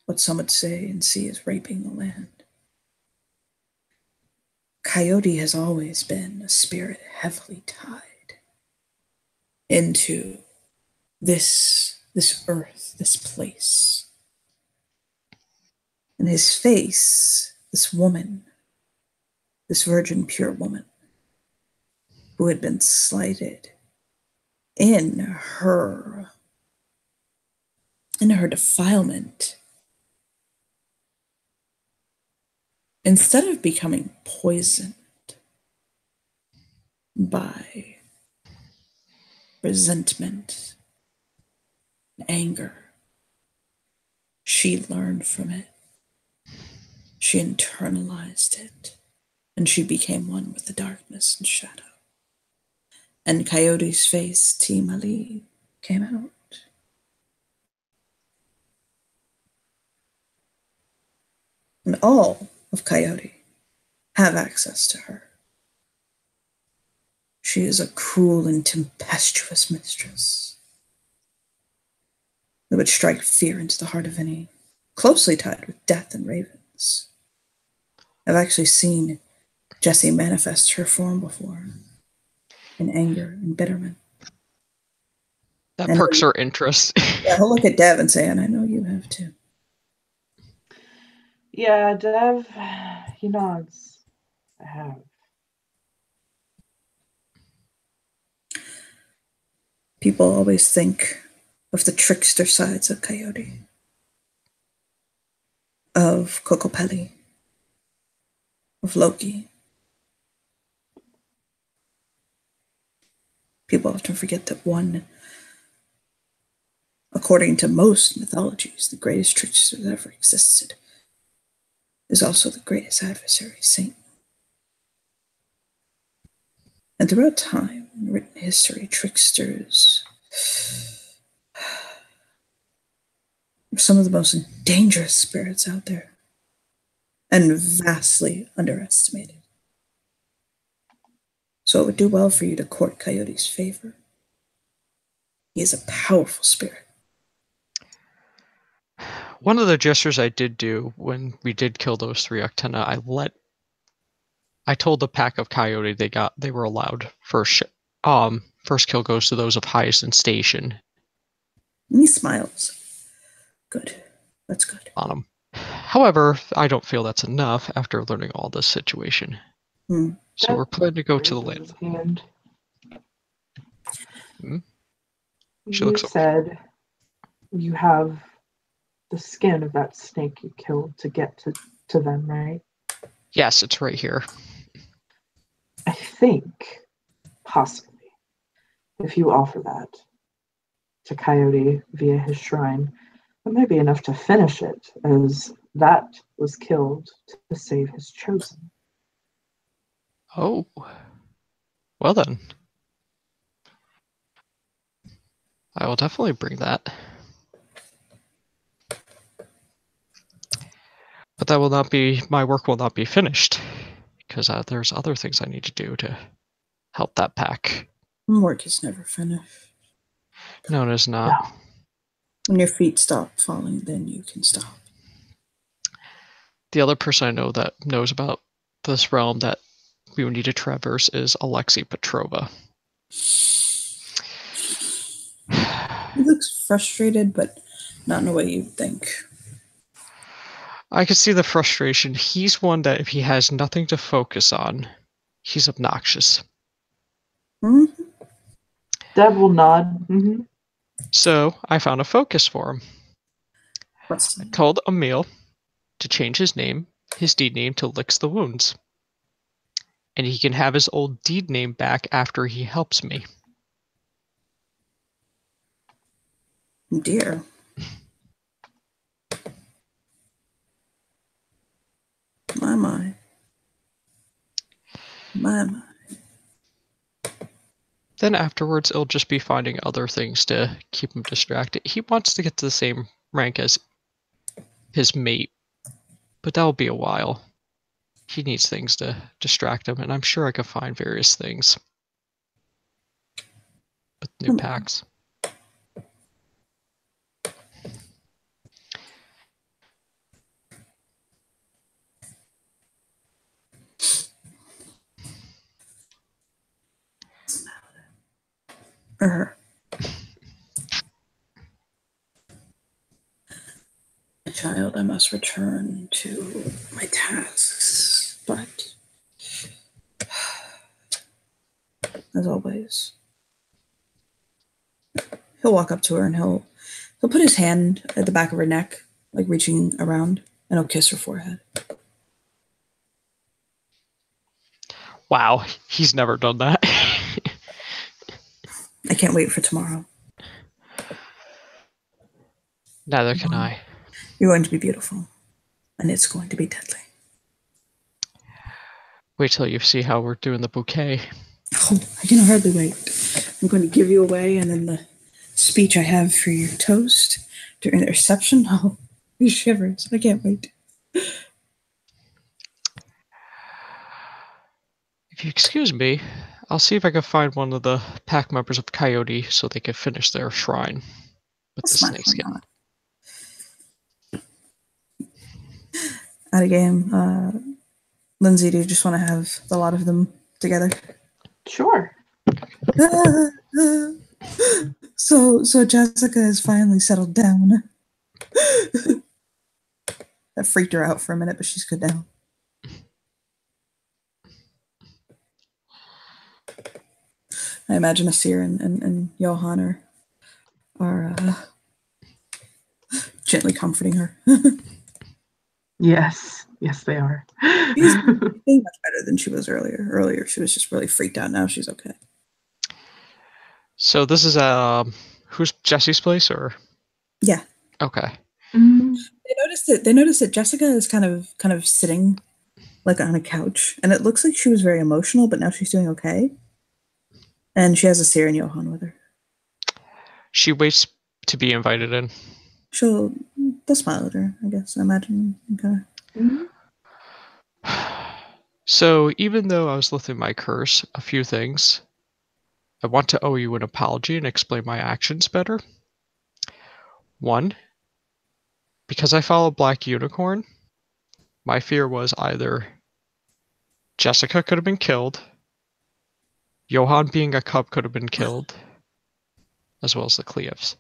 what some would say and see as raping the land. Coyote has always been a spirit heavily tied into this earth, this place. And his face, this woman, this virgin pure woman, who had been slighted in her defilement, instead of becoming poisoned by resentment and anger, she learned from it. She internalized it, and she became one with the darkness and shadow. And Coyote's face, Team Ali, came out. And all of Coyote have access to her. She is a cruel and tempestuous mistress that would strike fear into the heart of any closely tied with death and ravens. I've actually seen Jessie manifest her form before, in anger and bitterment. That And perks her interest. yeah, he'll look at Dev and say, and I know you have too. Yeah, Dev, he nods. I have. People always think of the trickster sides of Coyote, of Kokopelli, of Loki. People often forget that one, according to most mythologies, the greatest trickster that ever existed, is also the greatest adversary, Satan. And throughout time, in written history, tricksters are some of the most dangerous spirits out there, and vastly underestimated. So it would do well for you to court Coyote's favor. He is a powerful spirit. One of the gestures I did do when we did kill those 3 Uktena, I told the pack of Coyote they were allowed first kill goes to those of highest in station. And he smiles. Good. That's good. On them. However, I don't feel that's enough after learning all this situation. So we're planning to go to the land. And She you looks said you have the skin of that snake you killed to get to them, right? Yes, it's right here. I think, possibly, if you offer that to Coyote via his shrine, that might be enough to finish it, as that was killed to save his chosen. Oh. Well then. I will definitely bring that. But that will not be, my work will not be finished, because there's other things I need to do to help that pack. Work is never finished. No, it is not. No. When your feet stop falling, then you can stop. The other person I know that knows about this realm that we would need to traverse is Alexei Petrova. He looks frustrated, but not in a way you'd think. I could see the frustration. He's one that if he has nothing to focus on, he's obnoxious. Mm-hmm. Deb will nod. Mm-hmm. So I found a focus for him. What's I told Emil to change his deed name to Licks the Wounds. And he can have his old deed name back after he helps me. Dear. My. Then afterwards, it'll just be finding other things to keep him distracted. He wants to get to the same rank as his mate, but that'll be a while. He needs things to distract him, and I'm sure I could find various things with new packs. Child, I must return to my tasks, but as always, he'll walk up to her and he'll put his hand at the back of her neck, like reaching around, and he'll kiss her forehead. Wow, he's never done that. I can't wait for tomorrow. Neither can I. You're going to be beautiful, and it's going to be deadly. Wait till you see how we're doing the bouquet. Oh, I can hardly wait. I'm going to give you away, and then the speech I have for your toast during the reception. Oh, these shivers. I can't wait. If you excuse me, I'll see if I can find one of the pack members of Coyote so they can finish their shrine with the snake skin. Out of game. Lindsay, do you just want to have the lot of them together? Sure. So Jessica has finally settled down. That freaked her out for a minute, but she's good now. I imagine Asir and Johan are gently comforting her. Yes, they are. She's being much better than she was earlier. Earlier, she was just really freaked out. Now she's okay. So this is who's Jesse's place, or? Yeah. Okay. They noticed that Jessica is kind of sitting like on a couch, and it looks like she was very emotional, but now she's doing okay. And she has Asir and Johan with her. She waits to be invited in. They'll smile at her, I guess. I imagine. Okay. So even though I was lifting my curse, a few things. I want to owe you an apology and explain my actions better. 1, because I follow Black Unicorn, my fear was either Jessica could have been killed, Johan being a cub could have been killed, as well as the Cleaves.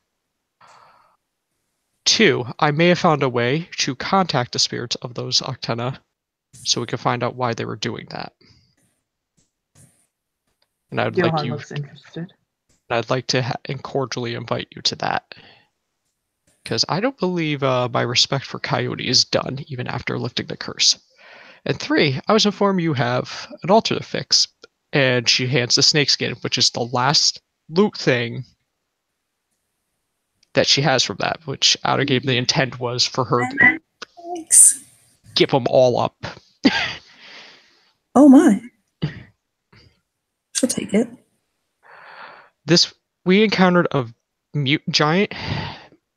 2, I may have found a way to contact the spirits of those Octena so we could find out why they were doing that. And I'd Johan like you. looks interested. I'd like to and cordially invite you to that. Because I don't believe my respect for Coyote is done even after lifting the curse. And 3, I was informed you have an altar to fix. And she hands the snakeskin, which is the last loot thing that she has from that, which out of game the intent was for her to give them all up. Oh my. She'll take it. We encountered a mutant giant.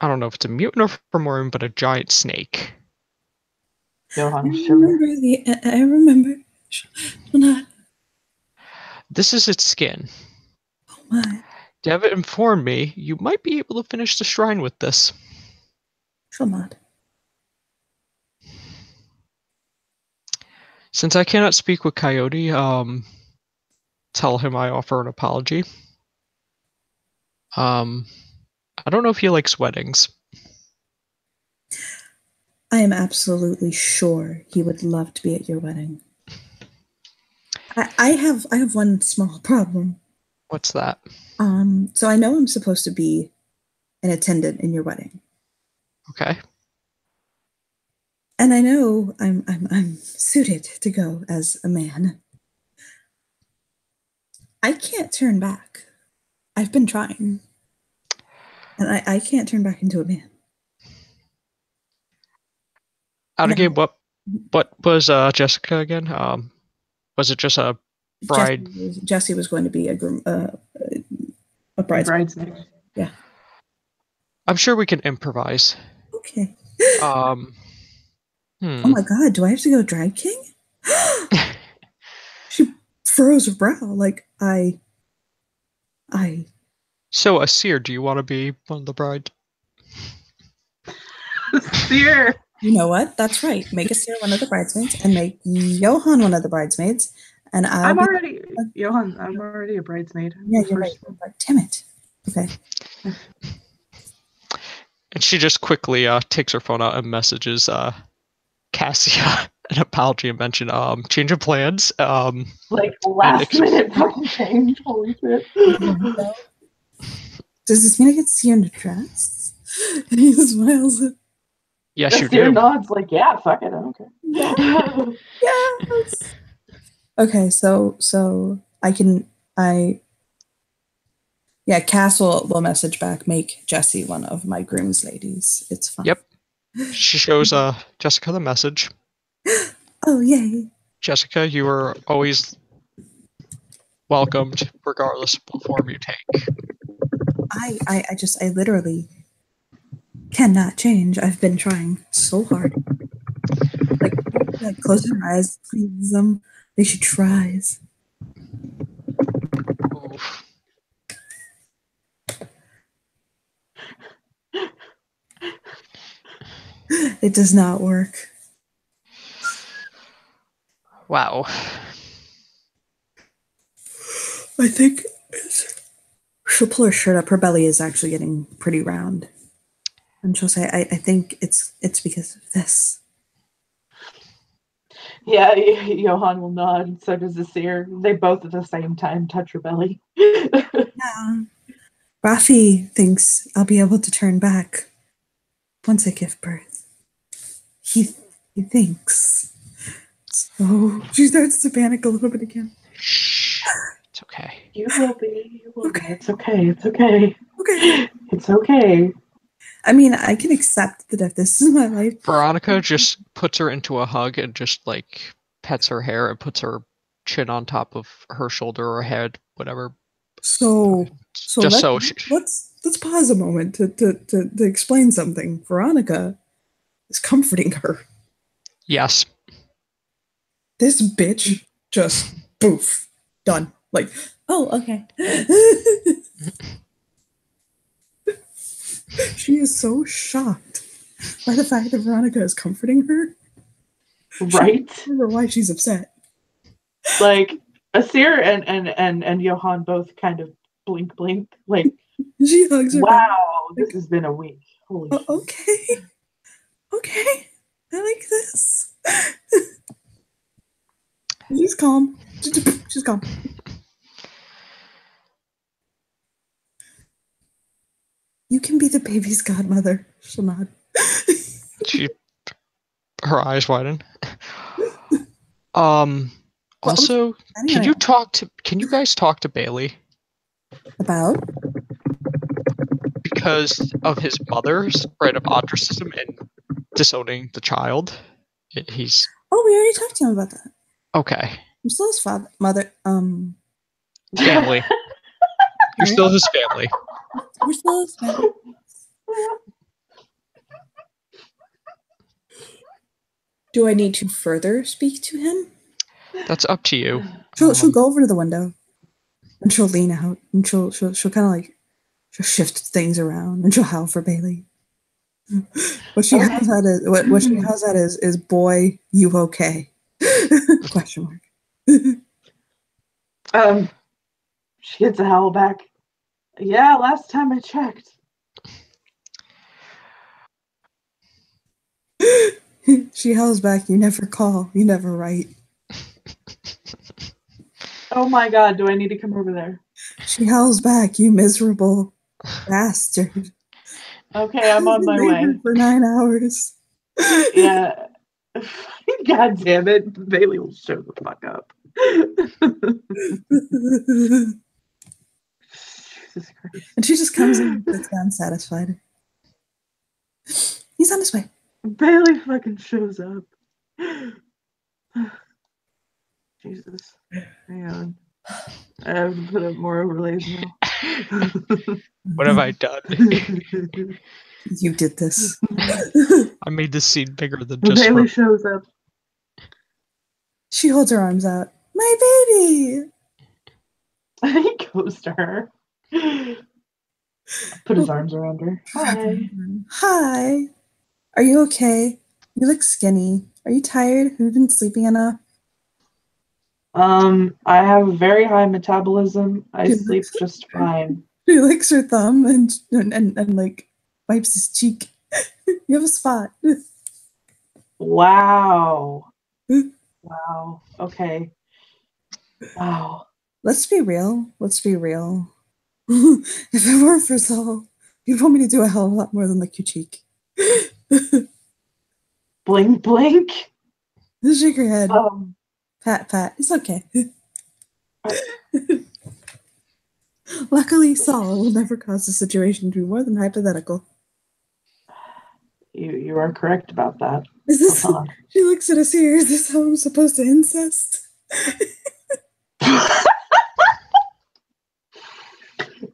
I don't know if it's a mutant or Fomorian, but a giant snake. Johan I remember. This is its skin. Oh my. Devitt informed me you might be able to finish the shrine with this. She'll not. Since I cannot speak with Coyote, tell him I offer an apology. I don't know if he likes weddings. I am absolutely sure he would love to be at your wedding. I have one small problem. What's that? So I know I'm supposed to be an attendant in your wedding. Okay. And I know I'm suited to go as a man. I can't turn back. I've been trying. And I can't turn back into a man. Out of game, what was Jessica again? Was it just a bride? Jessie was going to be a bridesmaid. Yeah. I'm sure we can improvise. Okay. Oh my god, do I have to go drag king? She furrows her brow like I. So Asir, do you want to be one of the brides? Asir. You know what? That's right. Make Asir one of the bridesmaids and make Johan one of the bridesmaids. And I'm already a bridesmaid. Yeah, you're right. Damn it. Okay. And she just quickly takes her phone out and messages Cassia an apology and mention change of plans. Like last minute change. Holy shit. Does this mean I get to see you in a dress? And he smiles. Yes, you do. Nods like, yeah, fuck it, I don't care. Yes. Okay, so Cass will message back, make Jessie one of my groom's ladies. It's fine. Yep. She shows Jessica the message. Oh, yay. Jessica, you are always welcomed, regardless of what form you take. I literally cannot change. I've been trying so hard. Like close your eyes, please them. They should tries. Oof. It does not work. Wow. I think she'll pull her shirt up. Her belly is actually getting pretty round. And she'll say, I think it's because of this. Yeah, Johan will nod, and so does Asir. They both at the same time touch her belly. Yeah. Rafi thinks I'll be able to turn back once I give birth. He thinks. So she starts to panic a little bit again. Shh. It's okay. You will be. You will be. Okay. It's okay. It's okay. Okay. It's okay. I mean, I can accept that if this is my life. Veronica just puts her into a hug and just like pets her hair and puts her chin on top of her shoulder or head, whatever. So Just so let's pause a moment to explain something. Veronica is comforting her. Yes. This bitch just poof, done. Like, oh, okay. She is so shocked by the fact that Veronica is comforting her. Right? I don't know why she's upset. Like Asir and Johan both kind of blink. Like, She hugs her. wow, this has been a week. Holy shit. Okay. Okay. I like this. She's calm. She's calm. You can be the baby's godmother. She'll nod. Her eyes widen. Also, can you guys talk to Bailey? About? Because of his mother's right of ostracism and disowning the child. He's Oh, we already talked to him about that. okay. I'm still his mother. Family. You're still his family. We're still his family. Do I need to further speak to him? That's up to you. She'll go over to the window, and she'll lean out, and she'll kind of like she'll shift things around, and she'll howl for Bailey. What she howls at is boy, you okay? Question mark. She gets a howl back. Yeah, last time I checked. She howls back, you never call, you never write. Oh my god, do I need to come over there? She howls back, you miserable bastard. Okay, I'm on my way. For 9 hours. Yeah. God damn it. Bailey will show the fuck up. Jesus Christ. And she just comes in and sits down satisfied. He's on his way. Bailey fucking shows up. Jesus. Hang on. I have to put up more overlays now. What have I done? You did this. I made this scene bigger than just Bailey her. shows up. She holds her arms out. My baby! He goes to her. Put his arms around her. Hi. Hi. Are you okay? You look skinny. Are you tired? Have you been sleeping enough? I have very high metabolism. I sleep just fine. She licks her thumb and like wipes his cheek. You have a spot. Wow. Wow. Okay. Wow. Let's be real. Let's be real. If it weren't for Saul, you'd want me to do a hell of a lot more than lick your cheek. Blink, blink. Shake your head. Pat. It's okay. Luckily, Saul will never cause the situation to be more than hypothetical. You are correct about that. Is this? She looks at us here. Is this how I'm supposed to incest?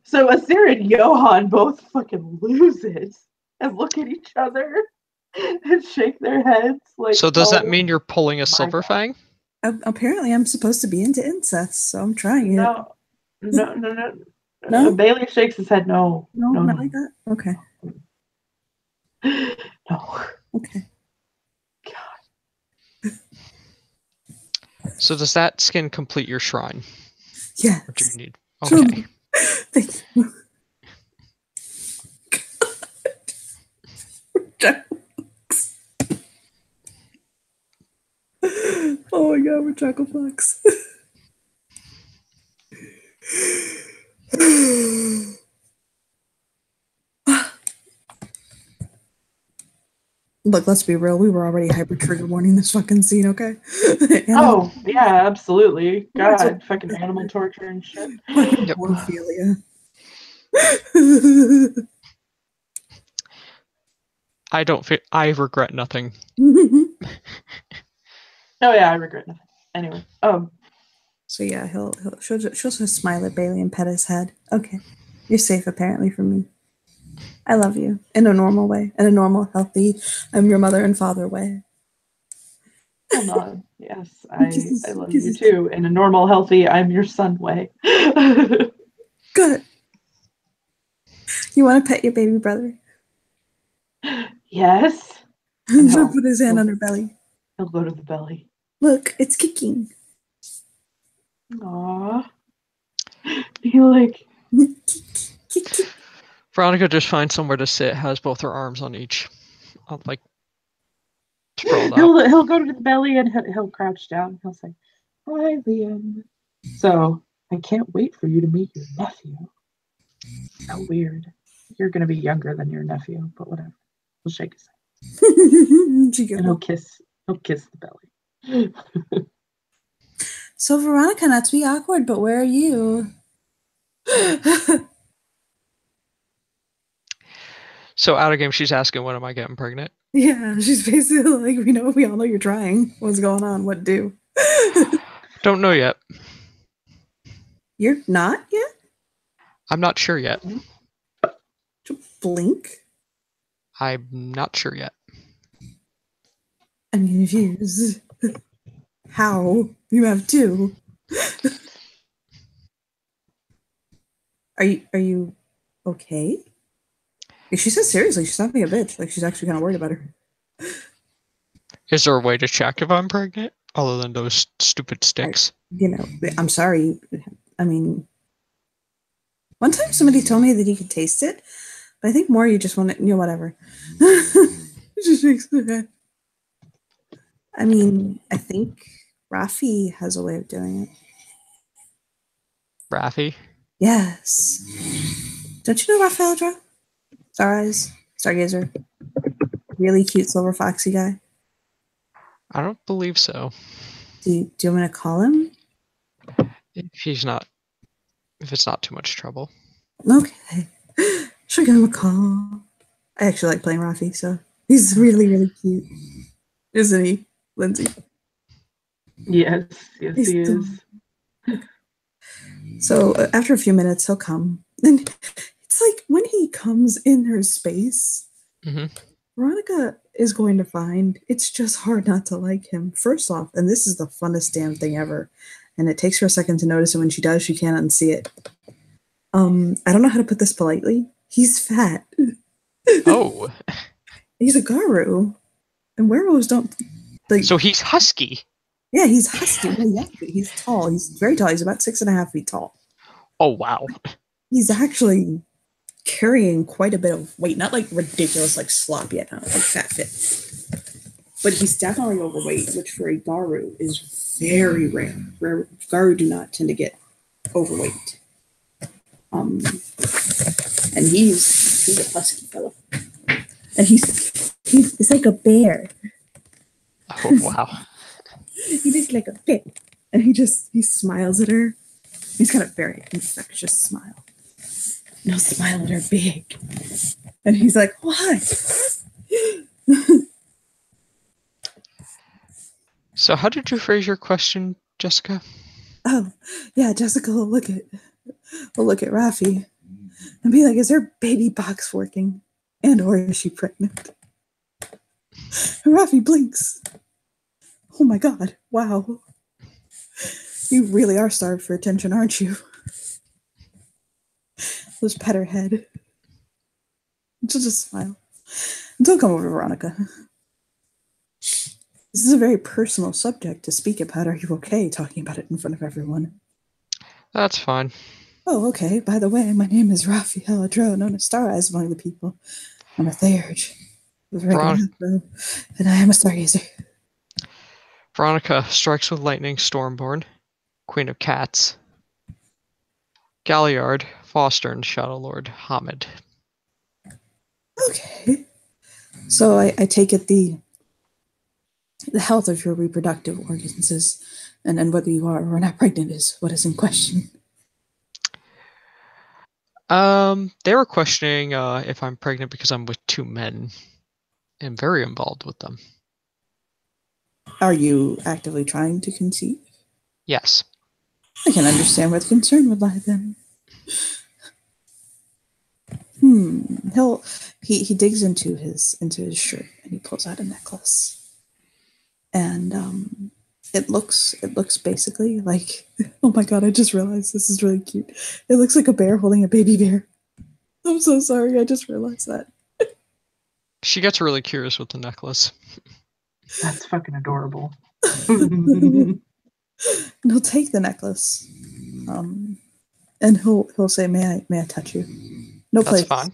So Asir and Johan both fucking lose it and look at each other and shake their heads like. So does that mean you're pulling a silver fang? Apparently, I'm supposed to be into incest, so I'm trying it. No. Bailey shakes his head. No, not like that. Okay. No. Okay. God. So does that skin complete your shrine? Yes. Or do you need? Truly. Okay. Thank you. God. Oh my god, we're Chuckle Fox. Look, let's be real. We were already hyper trigger warning this fucking scene, okay? Oh, yeah, absolutely. That's God, fucking animal torture and shit. fucking Yep. porphilia. I regret nothing. Oh yeah, I regret nothing. Anyway, So yeah, she'll just smile at Bailey and pet his head. Okay, you're safe apparently from me. I love you in a normal way, in a normal, healthy, I'm your mother and father way. hold on. Yes, I love you too. In a normal, healthy, I'm your son way. Good. You want to pet your baby brother? Yes. And he'll put his hand on her belly. He'll go to the belly. Look, it's kicking. Aww. You like. Veronica just finds somewhere to sit, has both her arms on each, like sprawled out. He'll go to the belly and he'll crouch down. He'll say, "Hi, Liam." So I can't wait for you to meet your nephew. How weird. You're gonna be younger than your nephew, but whatever. He'll shake his hand. And he'll kiss the belly. So Veronica, not to be awkward, but where are you? So out of game, she's asking, when am I getting pregnant? Yeah, she's basically like, we all know you're trying. What's going on? What to do? Don't know yet. You're not yet? I'm not sure yet. Blink? I'm not sure yet. I'm confused. How? You have two. Are you okay? She says seriously, she's not being a bitch. Like, she's actually kind of worried about her. Is there a way to check if I'm pregnant other than those stupid sticks? I'm sorry. I mean, one time somebody told me that he could taste it, but I think more you just want to, whatever. Just shakes her head. I mean, I think Rafi has a way of doing it. Rafi? Yes. Don't you know Raphael? Star Eyes, Stargazer, really cute silver foxy guy. I don't believe so. Do you want me to call him? If it's not too much trouble. Okay. Should give him a call. I actually like playing Rafi, so he's really, really cute. Isn't he, Lindsay? Yes, he is. So after a few minutes, he'll come. And it's like when he comes in her space, Veronica is going to find it's just hard not to like him. First off, and this is the funnest damn thing ever, and it takes her a second to notice, and when she does, she can't unsee it. I don't know how to put this politely. He's fat. Oh. He's a Garu. And werewolves don't like. So he's husky. Yeah, he's husky. Yeah, he's tall. He's very tall. He's about 6.5 feet tall. Oh wow. He's actually carrying quite a bit of weight. Not like ridiculous, like sloppy, like fat fit. But he's definitely overweight, which for a Garu is very rare. Garu do not tend to get overweight. And he's a husky fellow. And he's like a bear. Oh wow. He looks like a bear. And he smiles at her. He's got a very infectious smile. And he'll smile at her big. And he's like, what? So how did you phrase your question, Jessica? Oh, yeah, Jessica will look at Rafi and be like, is her baby box working? And or is she pregnant? And Rafi blinks. Oh my god, wow. You really are starved for attention, aren't you? Just pet her head. She'll just smile. And don't come over, Veronica. This is a very personal subject to speak about. Are you okay talking about it in front of everyone? That's fine. Oh, okay. By the way, my name is Raphael Adro, known as Star Eyes among the people. I'm a Theurge with regular Afro, and I am a stargazer. Veronica strikes with lightning, Stormborn, Queen of Cats. Galliard, Foster, and Shadow Lord Hamid. Okay. So I take it the health of your reproductive organs is, and whether you are or not pregnant is what is in question. They were questioning if I'm pregnant because I'm with two men. I'm very involved with them. Are you actively trying to conceive? Yes. I can understand where the concern would lie then. He digs into his shirt and he pulls out a necklace. And it looks basically like, oh my god, I just realized this is really cute. It looks like a bear holding a baby bear. I'm so sorry, I just realized that. She gets really curious with the necklace. That's fucking adorable. And he'll take the necklace, and he'll say, "May I touch you?" No That's place. fine.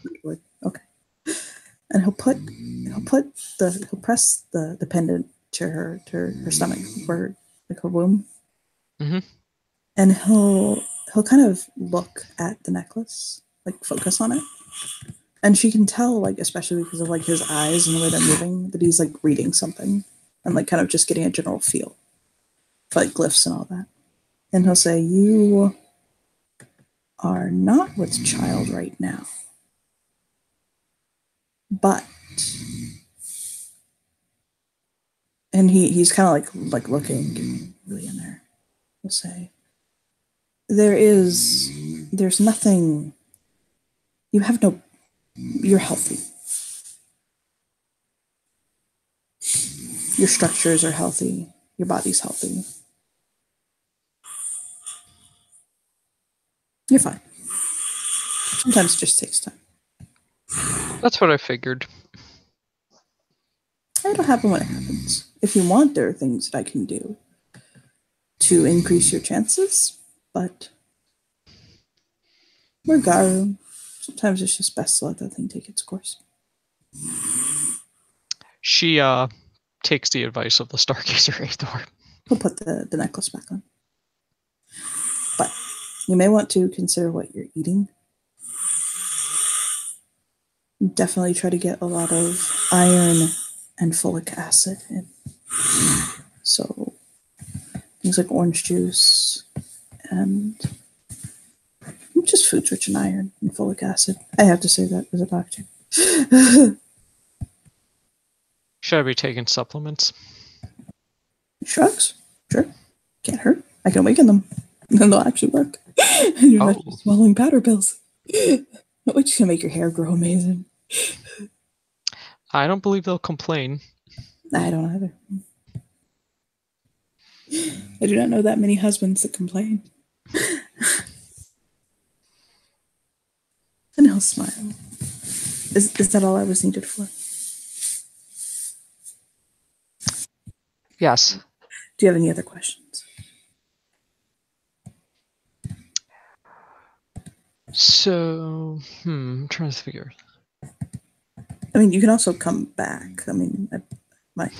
Okay. And he'll press the pendant to her stomach, or like her womb. Mm-hmm. And he'll kind of look at the necklace, like focus on it. And she can tell, like, especially because of like his eyes and the way they're moving, that he's like reading something and like kind of just getting a general feel for like glyphs and all that. And he'll say, "You are not with child right now, but," and he's kind of like looking really in there. He'll say, "There's nothing. You're healthy. Your structures are healthy. Your body's healthy. You're fine. Sometimes it just takes time. That's what I figured. It'll happen when it happens. If you want, there are things that I can do to increase your chances, but we're Garu. Sometimes it's just best to let that thing take its course." She takes the advice of the Stargazer Aethor. He'll put the necklace back on. But you may want to consider what you're eating. Definitely try to get a lot of iron and folic acid in. So things like orange juice and just foods rich in iron and folic acid. I have to say that as a doctor. Should I be taking supplements? Shrugs. Sure. Can't hurt. I can awaken them. And they'll actually work. And you're not just swallowing powder pills. Which can make your hair grow amazing. I don't believe they'll complain. I don't either. I do not know that many husbands that complain. And he'll smile. Is that all I was needed for? Yes. Do you have any other questions? So, I'm trying to figure. I mean, you can also come back. I mean, my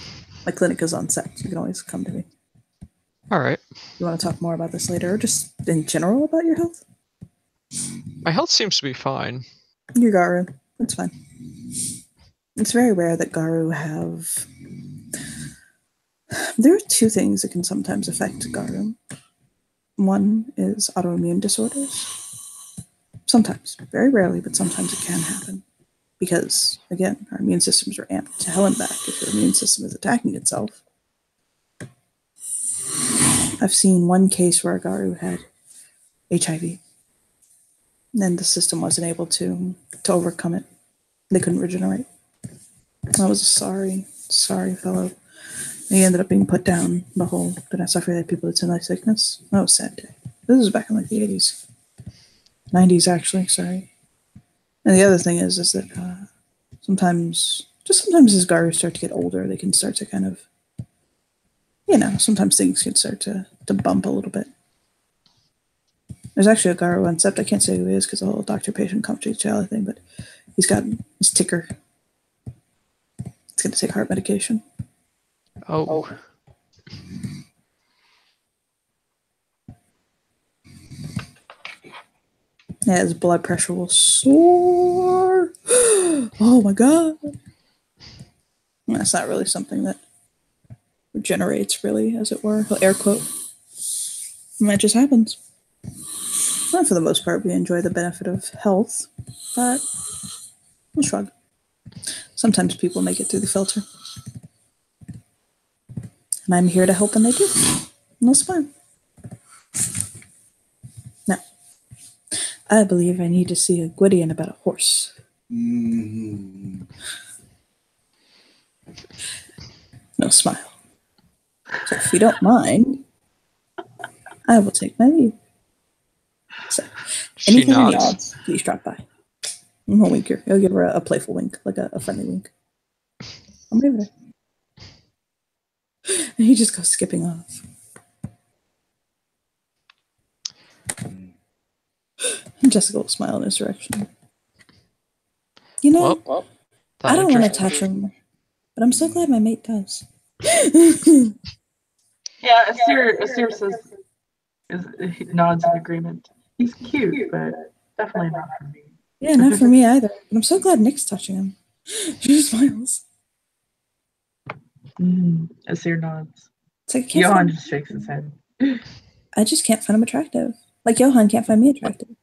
clinic is on set, so you can always come to me. All right. You want to talk more about this later, or just in general about your health? My health seems to be fine. You're Garu. That's fine. It's very rare that Garu have... There are two things that can sometimes affect Garu. One is autoimmune disorders. Sometimes. Very rarely, but sometimes it can happen. Because, again, our immune systems are amped to hell and back if your immune system is attacking itself. I've seen one case where a Garu had HIV. And the system wasn't able to overcome it. They couldn't regenerate. I was a sorry fellow. He ended up being put down the whole, "Do not suffer that people that's in thy sickness." That was a sad day. This was back in like the 80s. 90s, actually, sorry. And the other thing is that sometimes as Garus start to get older, they can start to kind of sometimes things can start to bump a little bit. There's actually a guy on Sept. I can't say who he is because the whole doctor-patient confidentiality thing, but he's got his ticker. He's going to take heart medication. Oh. Yeah, his blood pressure will soar. Oh my god. That's not really something that regenerates, really, as it were. Air quote. And that just happens. Well, for the most part, we enjoy the benefit of health, but we'll shrug. Sometimes people make it through the filter. And I'm here to help when they do. And that's fine. Now, I believe I need to see a Gwydion about a horse. No smile. So if you don't mind, I will take my leave. So, anything you need, please drop by. I'm a winker. I'll give her a playful wink, like a friendly wink. I'm over there. And he just goes skipping off. And Jessica will smile in his direction. You know, I don't want to touch him, but I'm so glad my mate does. Yeah, Asir says, he nods in agreement. He's cute, but definitely not for me. Yeah, not for me either. But I'm so glad Nick's touching him. She smiles. Asir nods. It's like, Johan just shakes his head. I just can't find him attractive. Like Johan can't find me attractive.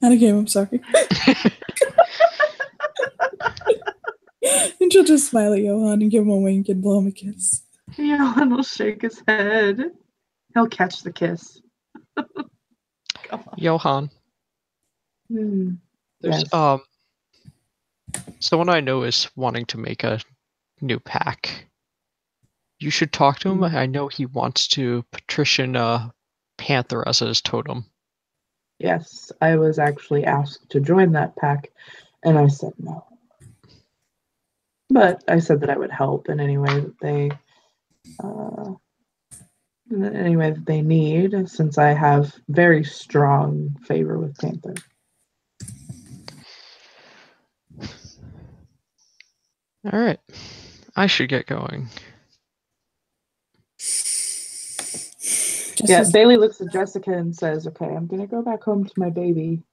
Out of game, I'm sorry. And she'll just smile at Johan and give him a wink and blow him a kiss. Johan will shake his head. He'll catch the kiss. Johan. There's Yes. someone I know is wanting to make a new pack. You should talk to him. I know he wants to patrician Panther as his totem. Yes, I was actually asked to join that pack, and I said no. But I said that I would help in any way that they need, since I have very strong favor with Panther. All right, I should get going. Yeah, Bailey looks at Jessica and says, "Okay, I'm gonna go back home to my baby."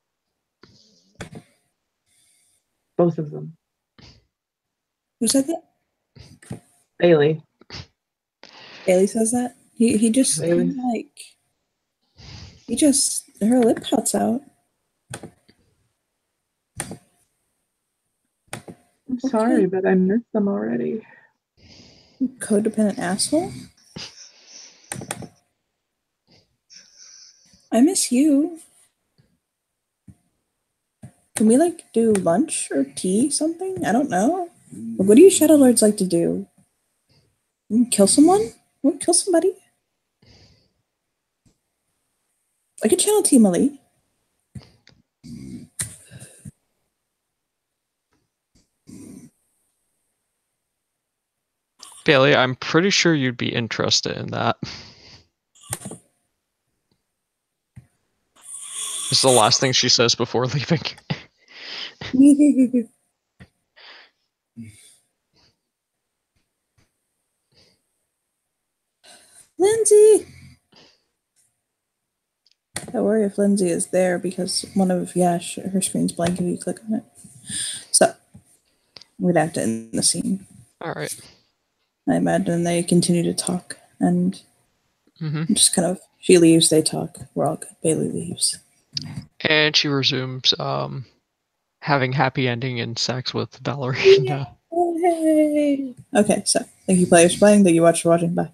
Both of them. Who said that? Bailey. Bailey says that? He just Bailey. Her lip pops out. I'm sorry, but I missed them already. Codependent asshole? I miss you. Can we do lunch or tea, something? I don't know. What do you Shadow Lords like to do? Kill someone? Or kill somebody? I could channel Team Elite. Bailey, I'm pretty sure you'd be interested in that. It's the last thing she says before leaving. Lindsay! Don't worry if Lindsay is there because her screen's blank if you click on it. So, we'd have to end the scene. All right. I imagine they continue to talk and just she leaves, they talk. We're all good. Bailey leaves. And she resumes having happy ending and sex with Valerie. Hey. Okay, so thank you players for playing. Thank you for watching. Bye.